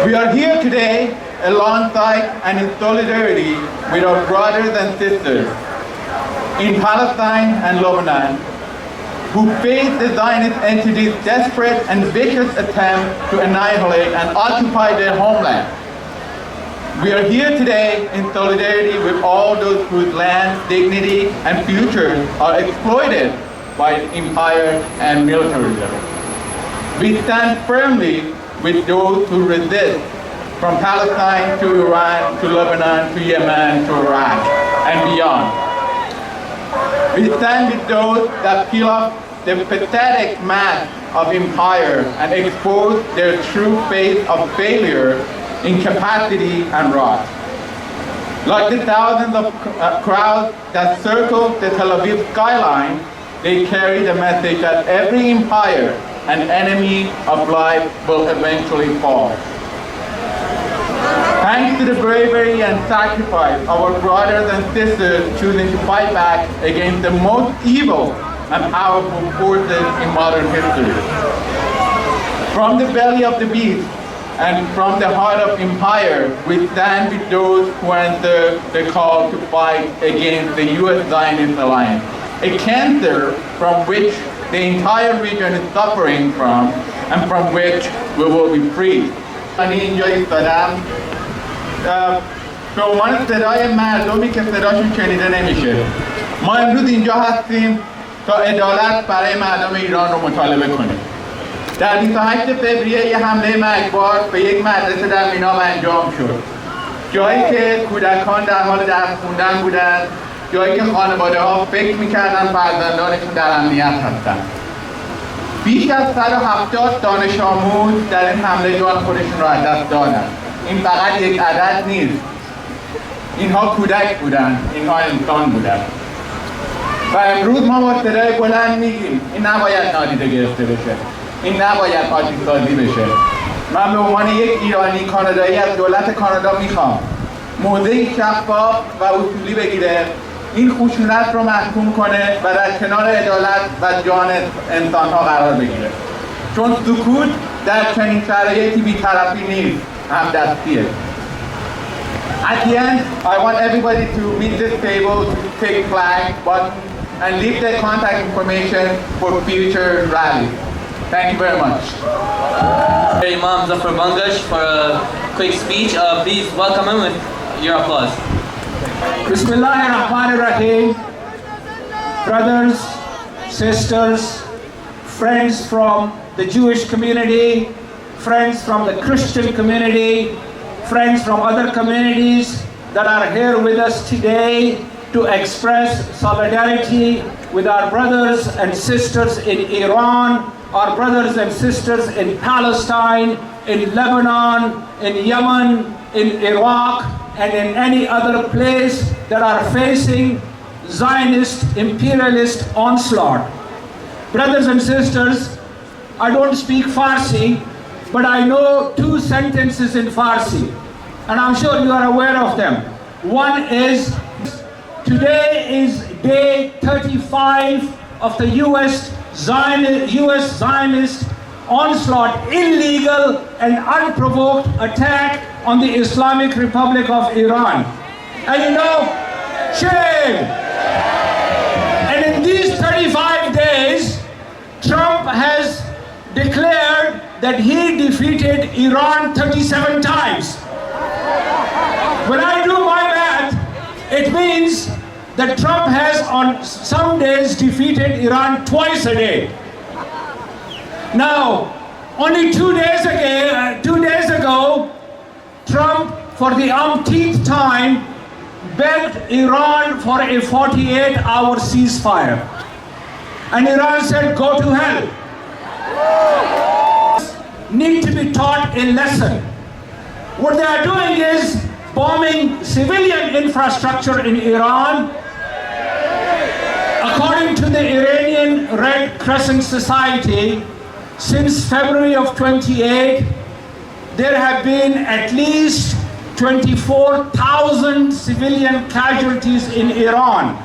We are here today alongside and in solidarity with our brothers and sisters in Palestine and Lebanon, who face the Zionist entity's desperate and vicious attempt to annihilate and occupy their homeland. We are here today in solidarity with all those whose land, dignity, and futures are exploited by empire and militarism. We stand firmly with those who resist, from Palestine to Iran to Lebanon to Yemen to Iraq and beyond. We stand with those that peel off the pathetic mask of empire and expose their true face of failure, incapacity, and rot. Like the thousands of crowds that circle the Tel Aviv skyline, they carry the message that every empire and enemy of life will eventually fall. Thanks to the bravery and sacrifice of our brothers and sisters choosing to fight back against the most evil and powerful forces in modern history. From the belly of the beast and from the heart of empire, we stand with those who answer the call to fight against the U.S. Zionist alliance, a cancer from which the entire region is suffering from and from which we will be freed. به عنوان صدای مردمی که صداشون شنیده نمیشه، ما امروز اینجا هستیم تا عدالت برای مردم ایران رو مطالبه کنیم. در 28 فوریه یه حمله مرگبار به یک مدرسه در میناب انجام شد، جایی که کودکان در حال درس خوندن بودند، جایی که خانواده ها فکر میکردن فرزندانشون در امنیت هستن. بیش از 170 دانش آموز در این حمله جان خودشون را از دست دادن. این فقط یک عدد نیست، اینها کودک بودن، اینها انسان بودن. و امروز ما با صدای بلند میگیم این نباید نادیده گرفته بشه، این نباید آتش سازی بشه. من به عنوان یک ایرانی کانادایی از دولت کانادا میخوام موضعی شفاف و اصولی بگیره، این خشونت رو محکوم کنه و در کنار عدالت و جان انسانها قرار بگیره، چون سکوت در چنین شرایطی بی‌طرفی نیست، همدستیه. At the end, I want everybody to meet this table to take flag, button, and leave their contact information for future rallies. Thank you very much. Imam Zafar Bangash for a quick speech. Please welcome him with your applause. Bismillahirrahmanirrahim. Brothers, sisters, friends from the Jewish community, friends from the Christian community, friends from other communities that are here with us today to express solidarity with our brothers and sisters in Iran, our brothers and sisters in Palestine, in Lebanon, in Yemen, in Iraq, and in any other place that are facing Zionist imperialist onslaught. Brothers and sisters, I don't speak Farsi, but I know 2 sentences in Farsi, and I'm sure you are aware of them. One is, today is day 35 of the US Zionist onslaught, illegal and unprovoked attack on the Islamic Republic of Iran. And you know, shame! And in these 35 days, Trump has declared that he defeated Iran 37 times. When I do my math, it means that Trump has on some days defeated Iran twice a day. Now, only 2 days ago, Trump, for the umpteenth time, begged Iran for a 48-hour ceasefire. And Iran said, go to hell. Need to be taught a lesson. What they are doing is bombing civilian infrastructure in Iran. According to the Iranian Red Crescent Society, since February of 28, there have been at least 24,000 civilian casualties in Iran,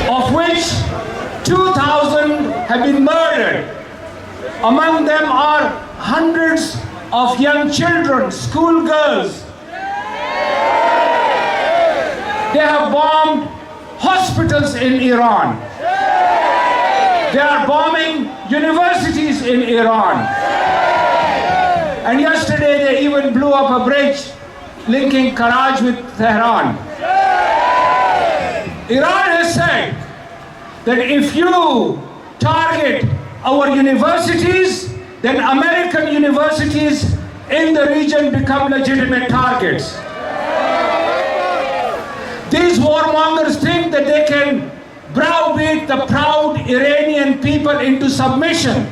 of which 2,000 have been murdered. Among them are hundreds of young children, schoolgirls. They have bombed hospitals in Iran. They are bombing universities in Iran. And yesterday they even blew up a bridge linking Karachi with Tehran. Iran has said that if you target our universities, then American universities in the region become legitimate targets. These warmongers think that they can browbeat the proud Iranian people into submission.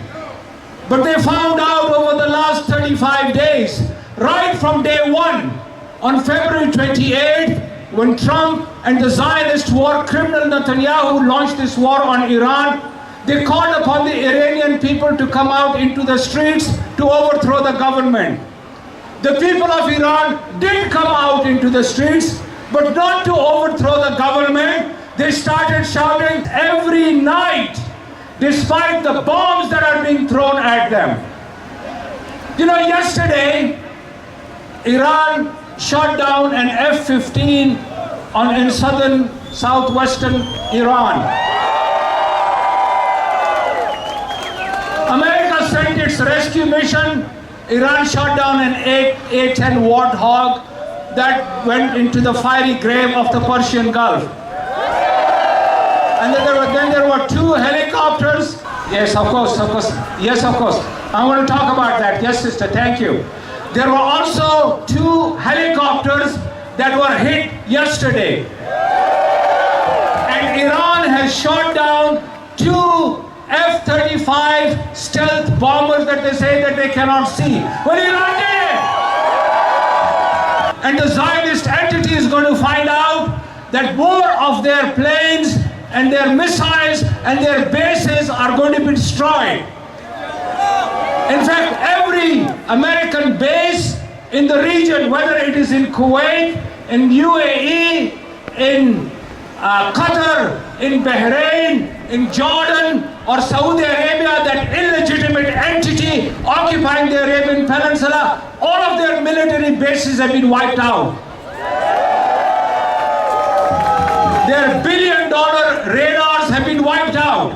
But they found out over the last 35 days, right from day 1, on February 28th, when Trump and the Zionist war criminal Netanyahu launched this war on Iran, they called upon the Iranian people to come out into the streets to overthrow the government. The people of Iran did come out into the streets, but not to overthrow the government. They started shouting every night, despite the bombs that are being thrown at them. You know, yesterday, Iran shot down an F-15 in southwestern Iran. America sent its rescue mission. Iran shot down an A-10 Warthog that went into the fiery grave of the Persian Gulf. And then there were 2 helicopters. Yes, of course. Yes, of course. I want to talk about that. Yes, sister, thank you. There were also 2 helicopters that were hit yesterday. And Iran has shot down 2 F-35 stealth bombers that they say that they cannot see. Well, Iran did it! And the Zionist entity is going to find out that more of their planes and their missiles and their bases are going to be destroyed. In fact, every American base in the region, whether it is in Kuwait, in UAE, in Qatar, in Bahrain, in Jordan, or Saudi Arabia, that illegitimate entity occupying the Arabian Peninsula, all of their military bases have been wiped out. Their billion-dollar radars have been wiped out.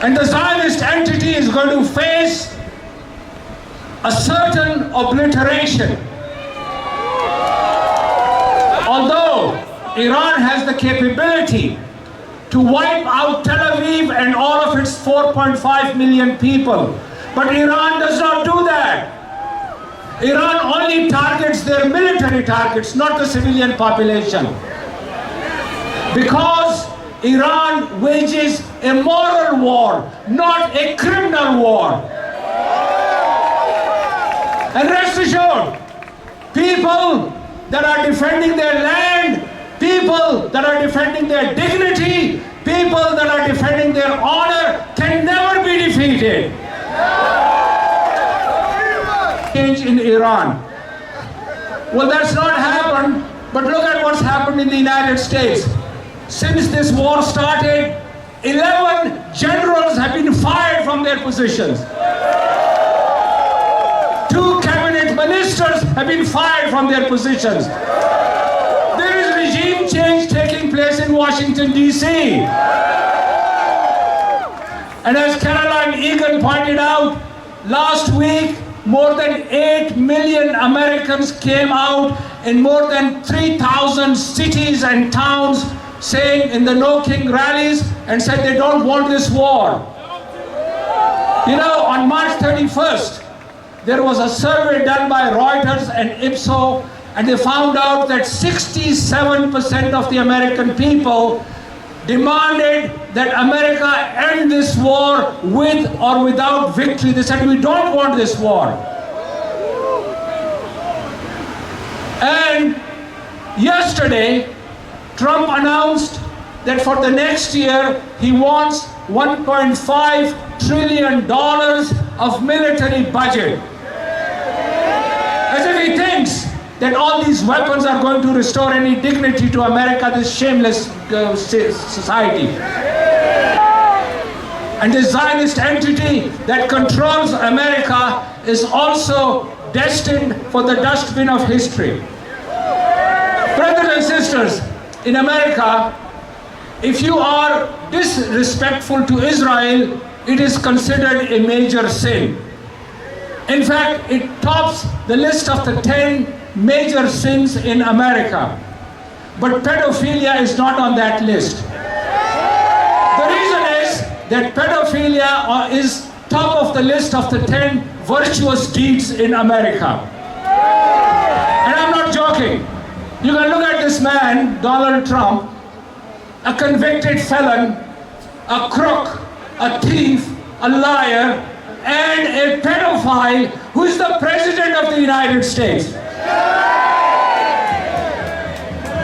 And the Zionist entity is going to face a certain obliteration. Although Iran has the capability to wipe out Tel Aviv and all of its 4.5 million people, but Iran does not do that. Iran only targets their military targets, not the civilian population. Because Iran wages a moral war, not a criminal war. And rest assured, people that are defending their land, people that are defending their dignity, people that are defending their honor can never be defeated. Change in Iran. Well, that's not happened, but look at what's happened in the United States. Since this war started, 11 generals have been fired from their positions. 2 cabinet ministers have been fired from their positions. There is regime change taking place in Washington, D.C. And as Caroline Egan pointed out, last week, more than 8 million Americans came out in more than 3,000 cities and towns saying in the No King rallies and said they don't want this war. You know, on March 31st, there was a survey done by Reuters and Ipsos, and they found out that 67% of the American people demanded that America end this war with or without victory. They said, we don't want this war. And yesterday, Trump announced that for the next year, he wants $1.5 trillion of military budget. As if he thinks that all these weapons are going to restore any dignity to America, this shameless society. And the Zionist entity that controls America is also destined for the dustbin of history. Brothers and sisters, in America, if you are disrespectful to Israel, it is considered a major sin. In fact, it tops the list of the 10 major sins in America. But pedophilia is not on that list. The reason is that pedophilia is top of the list of the 10 virtuous deeds in America. And I'm not joking. You can look at this man, Donald Trump, a convicted felon, a crook, a thief, a liar, and a pedophile who is the President of the United States.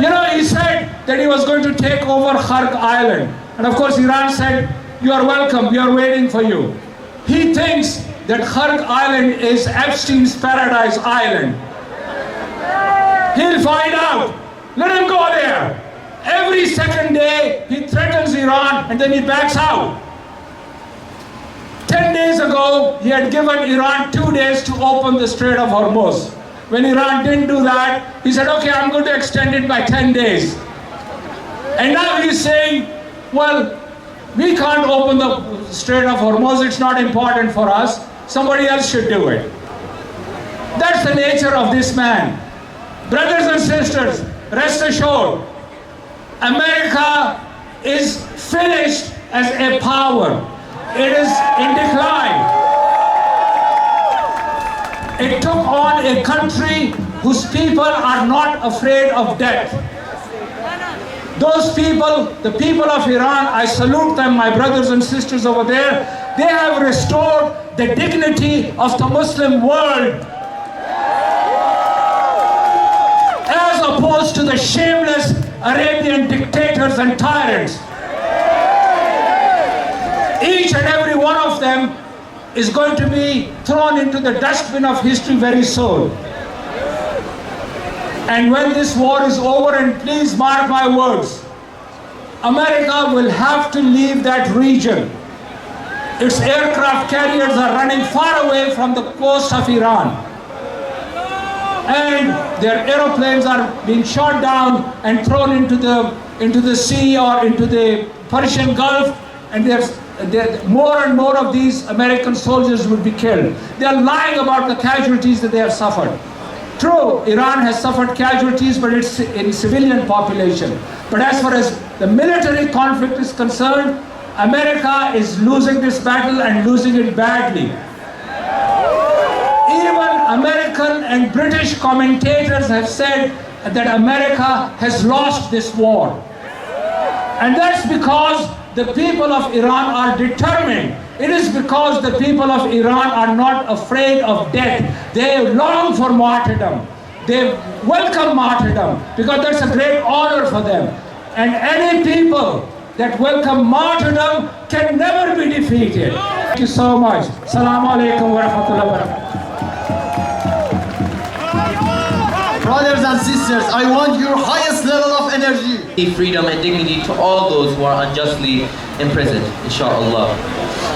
You know, he said that he was going to take over Khark Island. And of course, Iran said, you are welcome, we are waiting for you. He thinks that Khark Island is Epstein's Paradise Island. He'll find out. Let him go there. Every second day, he threatens Iran and then he backs out. 10 days ago, he had given Iran 2 days to open the Strait of Hormuz. When Iran didn't do that, he said, okay, I'm going to extend it by 10 days. And now he's saying, well, we can't open the Strait of Hormuz, it's not important for us. Somebody else should do it. That's the nature of this man. Brothers and sisters, rest assured, America is finished as a power. It is in decline. It took on a country whose people are not afraid of death. Those people, the people of Iran, I salute them, my brothers and sisters over there. They have restored the dignity of the Muslim world, as opposed to the shameless Arabian dictators and tyrants. Each and every one of them is going to be thrown into the dustbin of history very soon. And when this war is over, and please mark my words, America will have to leave that region. Its aircraft carriers are running far away from the coast of Iran. And their aeroplanes are being shot down and thrown into the sea or into the Persian Gulf, and more and more of these American soldiers will be killed. They are lying about the casualties that they have suffered. True, Iran has suffered casualties, but it's in civilian population. But as far as the military conflict is concerned, America is losing this battle and losing it badly. Even American and British commentators have said that America has lost this war. And that's because the people of Iran are determined It is because the people of Iran are not afraid of death. They long for martyrdom. They welcome martyrdom because that's a great honor for them. And any people that welcome martyrdom can never be defeated. Thank you so much. Assalamu alaikum wa rahmatullahi wa barakatuh. Brothers and sisters, I want your highest level of energy. Freedom and dignity to all those who are unjustly imprisoned, inshallah.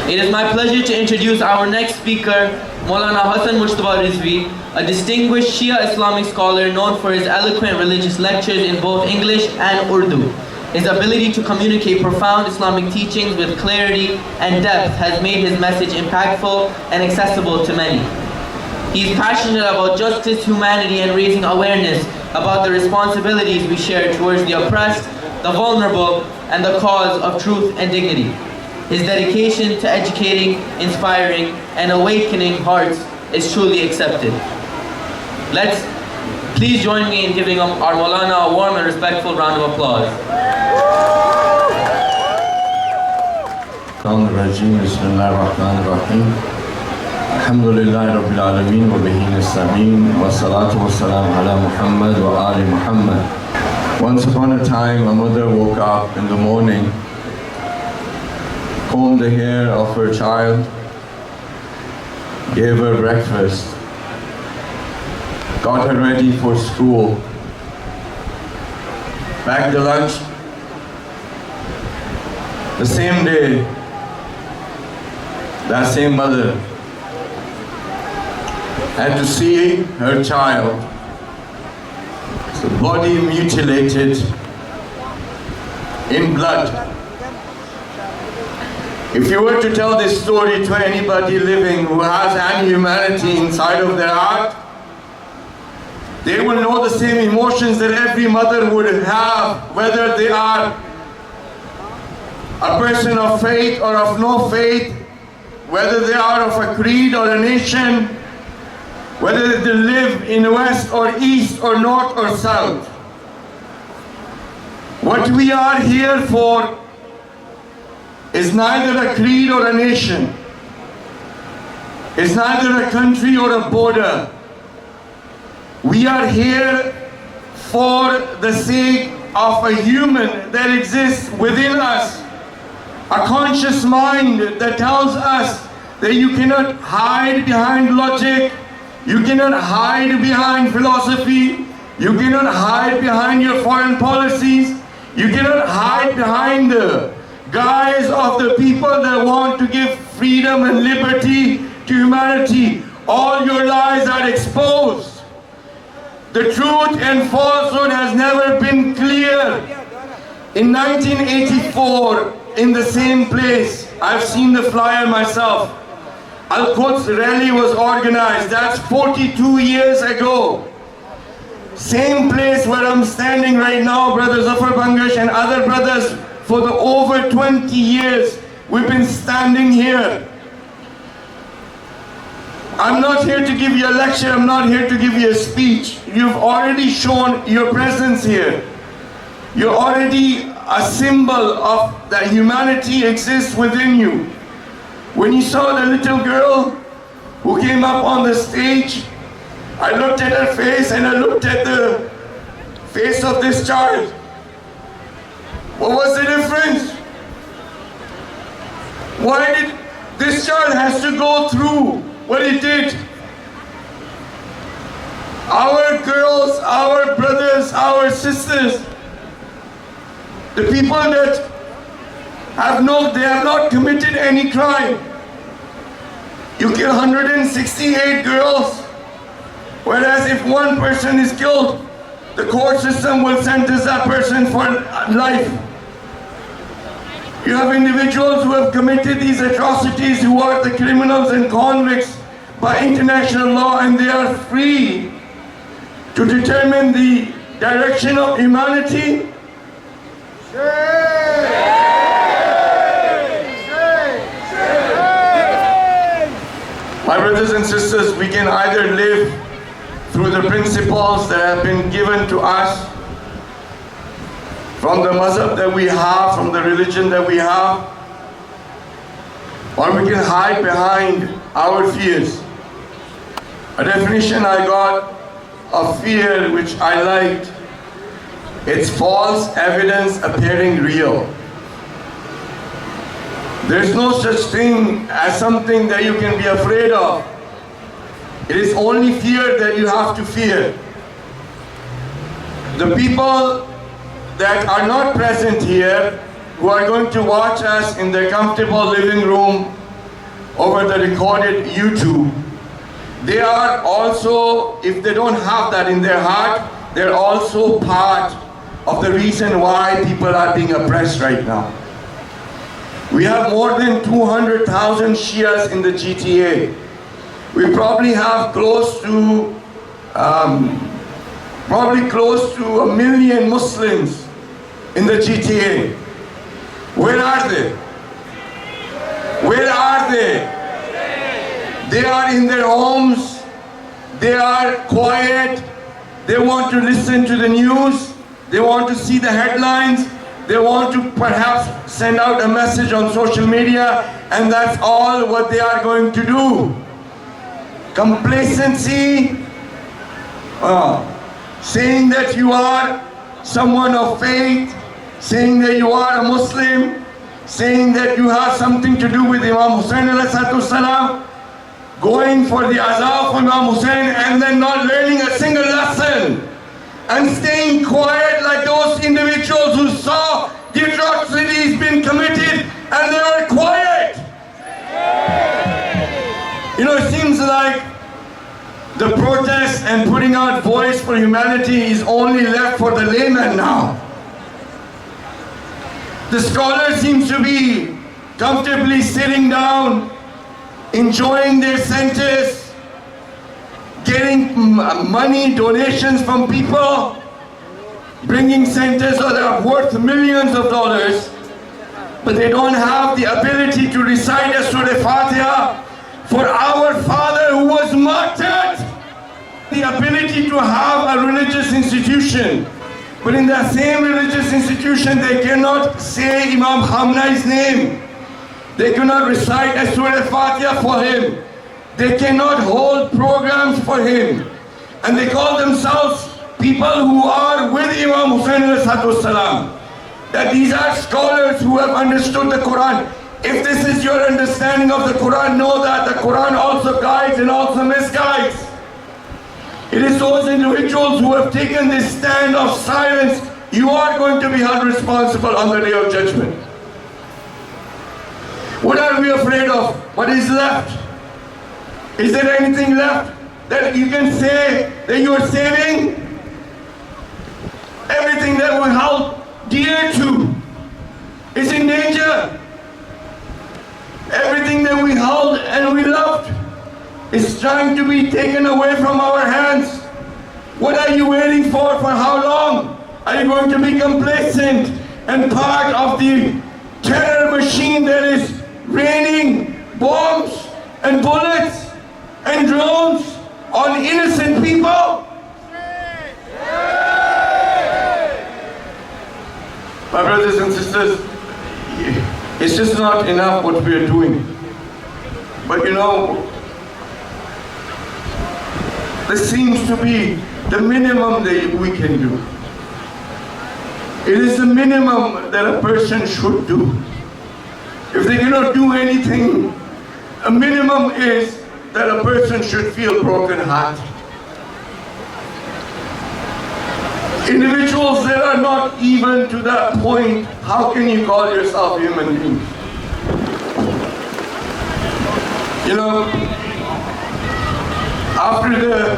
It is my pleasure to introduce our next speaker, Maulana Hassan Mujtaba Rizvi, a distinguished Shia Islamic scholar known for his eloquent religious lectures in both English and Urdu. His ability to communicate profound Islamic teachings with clarity and depth has made his message impactful and accessible to many. He is passionate about justice, humanity, and raising awareness about the responsibilities we share towards the oppressed, the vulnerable, and the cause of truth and dignity. His dedication to educating, inspiring, and awakening hearts is truly accepted. Let's please join me in giving our Maulana a warm and respectful round of applause. Alhamdulillahi Rabbil Alameen wa bihi nasta'een wa salatu wa salam ala Muhammad wa ali Muhammad. Once upon a time, a mother woke up in the morning, combed the hair of her child, gave her breakfast, got her ready for school, packed the lunch. The same day, that same mother had to see her child, the body mutilated in blood. If you were to tell this story to anybody living who has any humanity inside of their heart, they will know the same emotions that every mother would have, whether they are a person of faith or of no faith, whether they are of a creed or a nation, whether they live in west or east or north or south. What we are here for is neither a creed or a nation. It's neither a country or a border. We are here for the sake of a human that exists within us, a conscious mind that tells us that you cannot hide behind logic, you cannot hide behind philosophy, you cannot hide behind your foreign policies, you cannot hide behind the guise of the people that want to give freedom and liberty to humanity. All your lies are exposed. The truth and falsehood has never been clear. In 1984, in the same place, I've seen the flyer myself, Al-Quds rally was organized. That's 42 years ago. Same place where I'm standing right now, Brother Zafar Bangash and other brothers, for the over 20 years, we've been standing here. I'm not here to give you a lecture, I'm not here to give you a speech. You've already shown your presence here. You're already a symbol of that humanity exists within you. When you saw the little girl who came up on the stage, I looked at her face and I looked at the face of this child. What was the difference? Why did this child has to go through what it did? Our girls, our brothers, our sisters, the people that they have not committed any crime. You kill 168 girls, whereas if one person is killed, the court system will sentence that person for life. You have individuals who have committed these atrocities, who are the criminals and convicts by international law, and they are free to determine the direction of humanity. My brothers and sisters, we can either live through the principles that have been given to us from the mazhab that we have, from the religion that we have, or we can hide behind our fears. A definition I got of fear which I liked, it's false evidence appearing real. There's no such thing as something that you can be afraid of. It is only fear that you have to fear. The people that are not present here, who are going to watch us in their comfortable living room over the recorded YouTube, they are also, if they don't have that in their heart, they're also part of the reason why people are being oppressed right now. We have more than 200,000 Shias in the GTA. We probably have close to a million Muslims in the GTA. Where are they? Where are they? They are in their homes. They are quiet. They want to listen to the news. They want to see the headlines. They want to perhaps send out a message on social media, and that's all what they are going to do. Complacency, saying that you are someone of faith, saying that you are a Muslim, saying that you have something to do with Imam Hussain alayhi salatu salam, going for the azab of Imam Hussain and then not learning a single lesson, and staying quiet like those individuals who saw the atrocities being committed and they were quiet. You know, it seems like the protest and putting out voice for humanity is only left for the layman now. The scholars seem to be comfortably sitting down, enjoying their centers, getting money, donations from people, bringing centers that are worth millions of dollars, but they don't have the ability to recite a Surah Fatiha for our father who was martyred. The ability to have a religious institution, but in that same religious institution they cannot say Imam Khamenei's name. They cannot recite a Surah Fatiha for him. They cannot hold programs for him. And they call themselves people who are with Imam Hussain alayhi salatu salam. That these are scholars who have understood the Quran. If this is your understanding of the Quran, know that the Quran also guides and also misguides. It is those individuals who have taken this stand of silence, you are going to be held responsible on the day of judgment. What are we afraid of? What is left? Is there anything left that you can say that you are saving? Everything that we held dear to is in danger. Everything that we held and we loved is trying to be taken away from our hands. What are you waiting for? For how long? Are you going to be complacent and part of the terror machine that is raining bombs and bullets and drones on innocent people? My brothers and sisters, it's just not enough what we are doing. But you know, this seems to be the minimum that we can do. It is the minimum that a person should do. If they cannot do anything, a minimum is that a person should feel broken heart. Individuals that are not even to that point, how can you call yourself human beings? You know, after the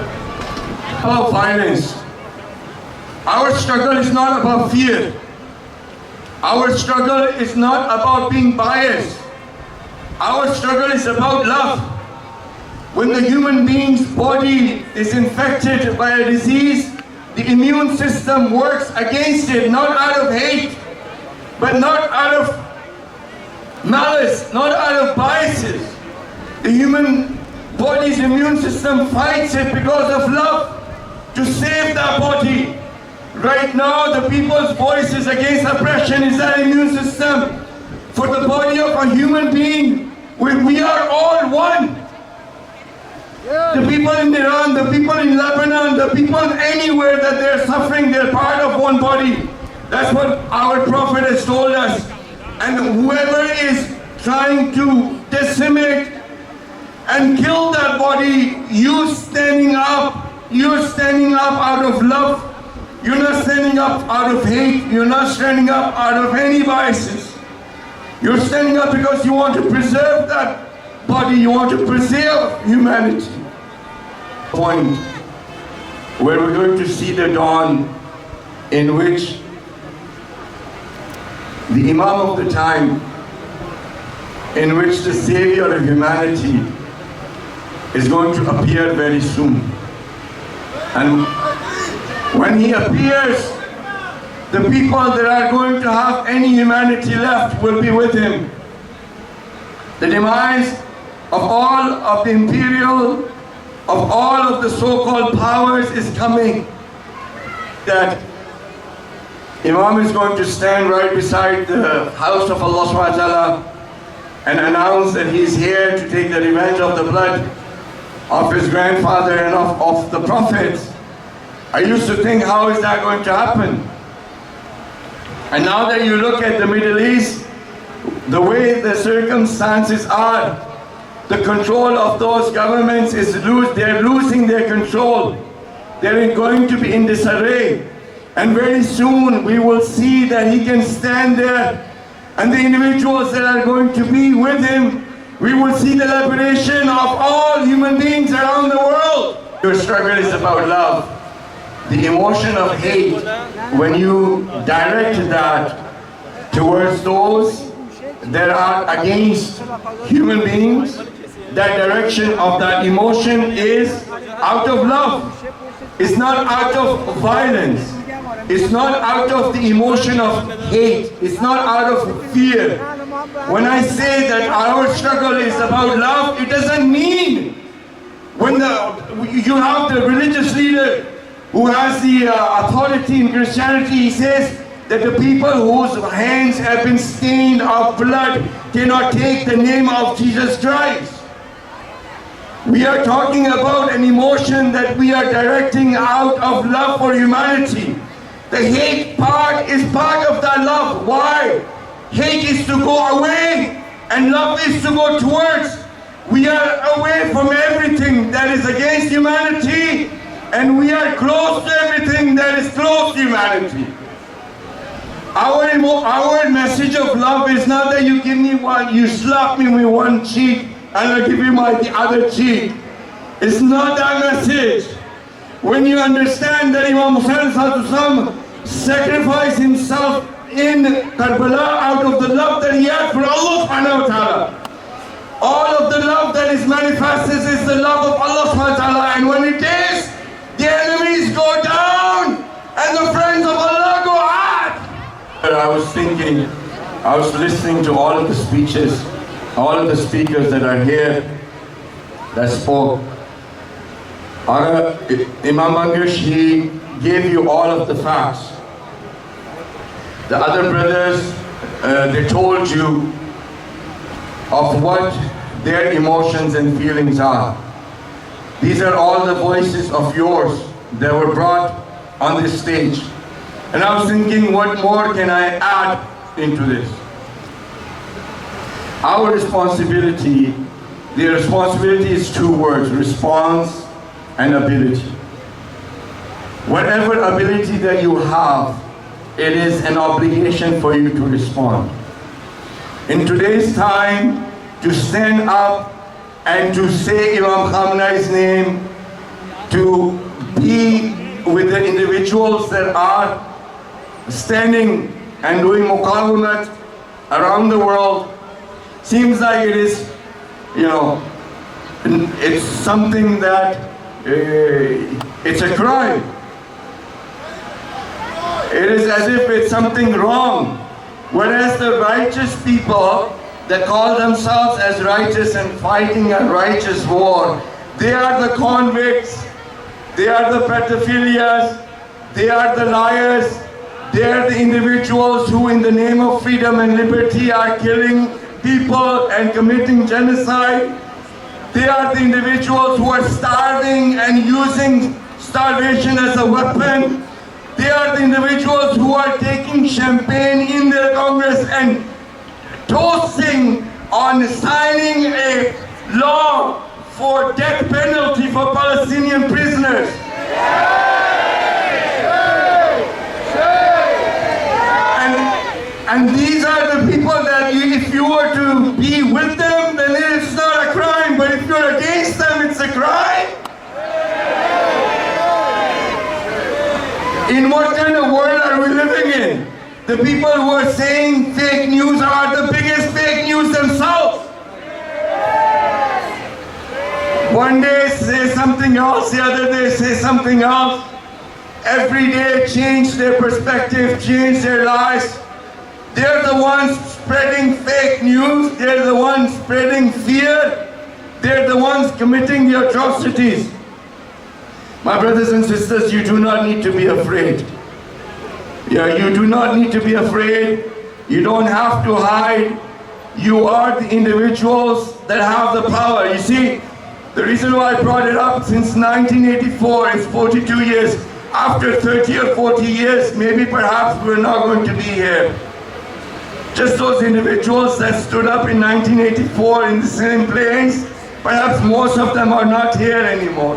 violence, our struggle is not about fear. Our struggle is not about being biased. Our struggle is about love. When the human being's body is infected by a disease, the immune system works against it, not out of hate, but not out of malice, not out of biases. The human body's immune system fights it because of love, to save that body. Right now, the people's voices against oppression is that immune system. For the body of a human being We are all one. The people in Iran, the people in Lebanon, the people anywhere that they're suffering, they're part of one body. That's what our Prophet has told us. And whoever is trying to decimate and kill that body, you're standing up out of love. You're not standing up out of hate. You're not standing up out of any biases. You're standing up because you want to preserve that body. You want to preserve humanity. Point where we're going to see the dawn in which the Imam of the time, in which the Savior of humanity is going to appear very soon. And when he appears, the people that are going to have any humanity left will be with him. The demise of all of the imperial, of all of the so-called powers is coming. That Imam is going to stand right beside the house of Allah subhanahu wa ta'ala and announce that he's here to take the revenge of the blood of his grandfather and of the prophets. I used to think, how is that going to happen? And now that you look at the Middle East, the way the circumstances are, the control of those governments is they're losing their control. They're going to be in disarray. And very soon we will see that he can stand there, and the individuals that are going to be with him, we will see the liberation of all human beings around the world. Your struggle is about love. The emotion of hate, when you direct that towards those that are against human beings, that direction of that emotion is out of love. It's not out of violence. It's not out of the emotion of hate. It's not out of fear. When I say that our struggle is about love, it doesn't mean when you have the religious leader who has the authority in Christianity, he says that the people whose hands have been stained of blood cannot take the name of Jesus Christ. We are talking about an emotion that we are directing out of love for humanity. The hate part is part of that love. Why? Hate is to go away and love is to go towards. We are away from everything that is against humanity, and we are close to everything that is close to humanity. Our message of love is not that you give me one, you slap me with one cheek and I give you the other cheek. It's not that message. When you understand that Imam Hussain sacrificed himself in Karbala out of the love that he had for Allah subhanahu wa ta'ala. All of the love that is manifested is the love of Allah subhanahu wa ta'ala, and when it is, the enemies go down and the friends of Allah go up. I was thinking, I was listening to all of the speeches, all of the speakers that are here that spoke. Imam Angush, he gave you all of the facts. The other brothers, they told you of what their emotions and feelings are. These are all the voices of yours that were brought on this stage. And I was thinking, what more can I add into this? Our responsibility, the responsibility is two words: response and ability. Whatever ability that you have, it is an obligation for you to respond. In today's time, to stand up and to say Imam Khamenei's name, to be with the individuals that are standing and doing muqawamat around the world, seems like it is, it's something that it's a crime. It is as if it's something wrong. Whereas the righteous people that call themselves as righteous and fighting a righteous war, they are the convicts, they are the pedophilias, they are the liars, they are the individuals who in the name of freedom and liberty are killing people and committing genocide. They are the individuals who are starving and using starvation as a weapon. They are the individuals who are taking champagne in their Congress and toasting on signing a law for death penalty for Palestinian prisoners. And these are the people that if you were to be with them, then it's not a crime, but if you're against them, it's a crime. In what kind of world are we living in? The people who are saying fake news are the biggest fake news themselves. One day say something else, the other day say something else. Every day change their perspective, change their lives. They're the ones spreading fake news. They're the ones spreading fear. They're the ones committing the atrocities. My brothers and sisters, you do not need to be afraid. Yeah, you do not need to be afraid. You don't have to hide. You are the individuals that have the power. You see, the reason why I brought it up, since 1984, it's 42 years. After 30 or 40 years, maybe perhaps we're not going to be here. Just those individuals that stood up in 1984 in the same place, perhaps most of them are not here anymore.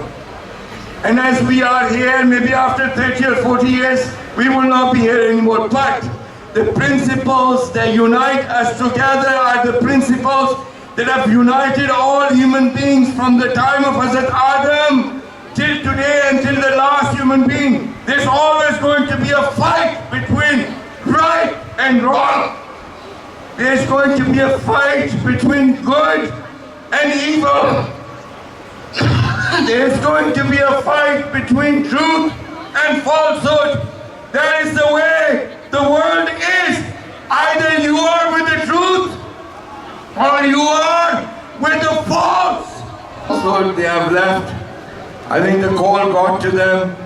And as we are here, maybe after 30 or 40 years, we will not be here anymore. But the principles that unite us together are the principles that have united all human beings from the time of Hazrat Adam till today, until the last human being. There's always going to be a fight between right and wrong. There's going to be a fight between good and evil. There's going to be a fight between truth and falsehood. That is the way the world is. Either you are with the truth or you are with the false. So they have left. I think the call got to them.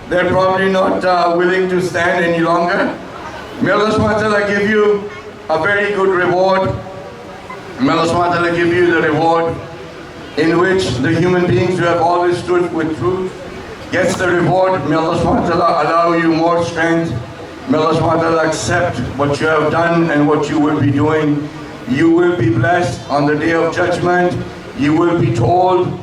They're probably not willing to stand any longer. May Allah subhanahu wa ta'ala give you a very good reward. May Allah subhanahu wa ta'ala give you the reward in which the human beings who have always stood with truth gets the reward. May Allah subhanahu wa ta'ala allow you more strength. May Allah subhanahu wa ta'ala accept what you have done and what you will be doing. You will be blessed on the day of judgment. You will be told,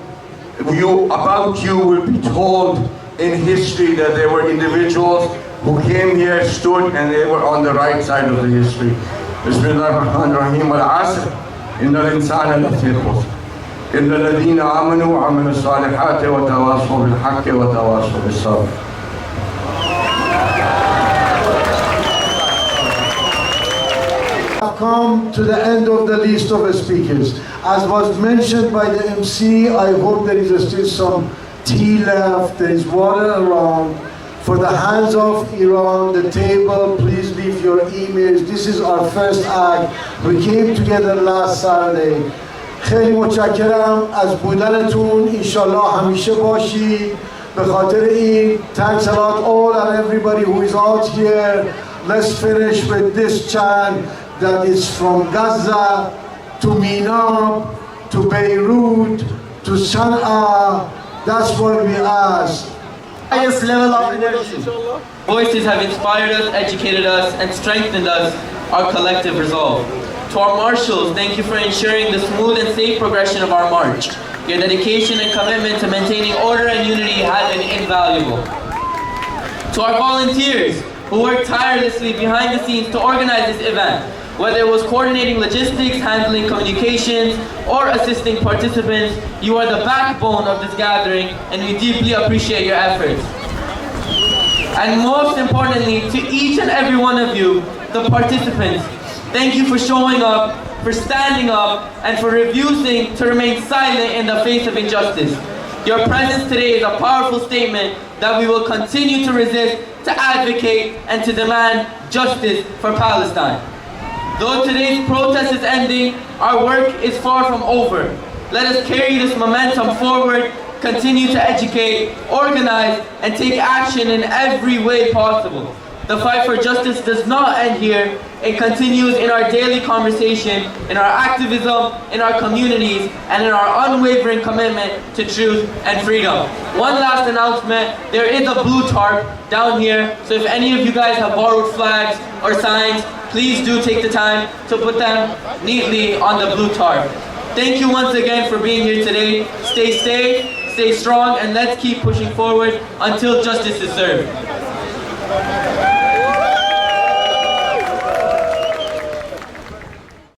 about you will be told in history that there were individuals who came here, stood, and they were on the right side of the history. Bismillah ar-Rahman ar-Rahim. Wal-Asr, inna al-insana lafi khusr. Illa alladhina amanu wa amilu salihati wa tawasaw bil-haqqi wa tawasaw bis-sabr. I've come to the end of the list of speakers. As was mentioned by the MC, I hope there is still some tea left, there is water around. For the hands of Iran, the table, please leave your emails. This is our first act. We came together last Saturday. خیلی متشکرم از بودنتون. انشالله همیشه باشید. به خاطر این thanks a lot all and everybody who is out here. Let's finish with this chant that is from Gaza to Mina, to Beirut, to Sana'a. That's what we ask. Highest level of energy. Voices have inspired us, educated us, and strengthened us, our collective resolve. To our marshals, thank you for ensuring the smooth and safe progression of our march. Your dedication and commitment to maintaining order and unity has been invaluable. To our volunteers, who worked tirelessly behind the scenes to organize this event, whether it was coordinating logistics, handling communications, or assisting participants, you are the backbone of this gathering, and we deeply appreciate your efforts. And most importantly, to each and every one of you, the participants, thank you for showing up, for standing up, and for refusing to remain silent in the face of injustice. Your presence today is a powerful statement that we will continue to resist, to advocate, and to demand justice for Palestine. Though today's protest is ending, our work is far from over. Let us carry this momentum forward, continue to educate, organize, and take action in every way possible. the fight for justice does not end here. It continues in our daily conversation, in our activism, in our communities, and in our unwavering commitment to truth and freedom. One last announcement, there is a blue tarp down here, so if any of you guys have borrowed flags or signs, please do take the time to put them neatly on the blue tarp. Thank you once again for being here today. Stay safe, stay strong, and let's keep pushing forward until justice is served.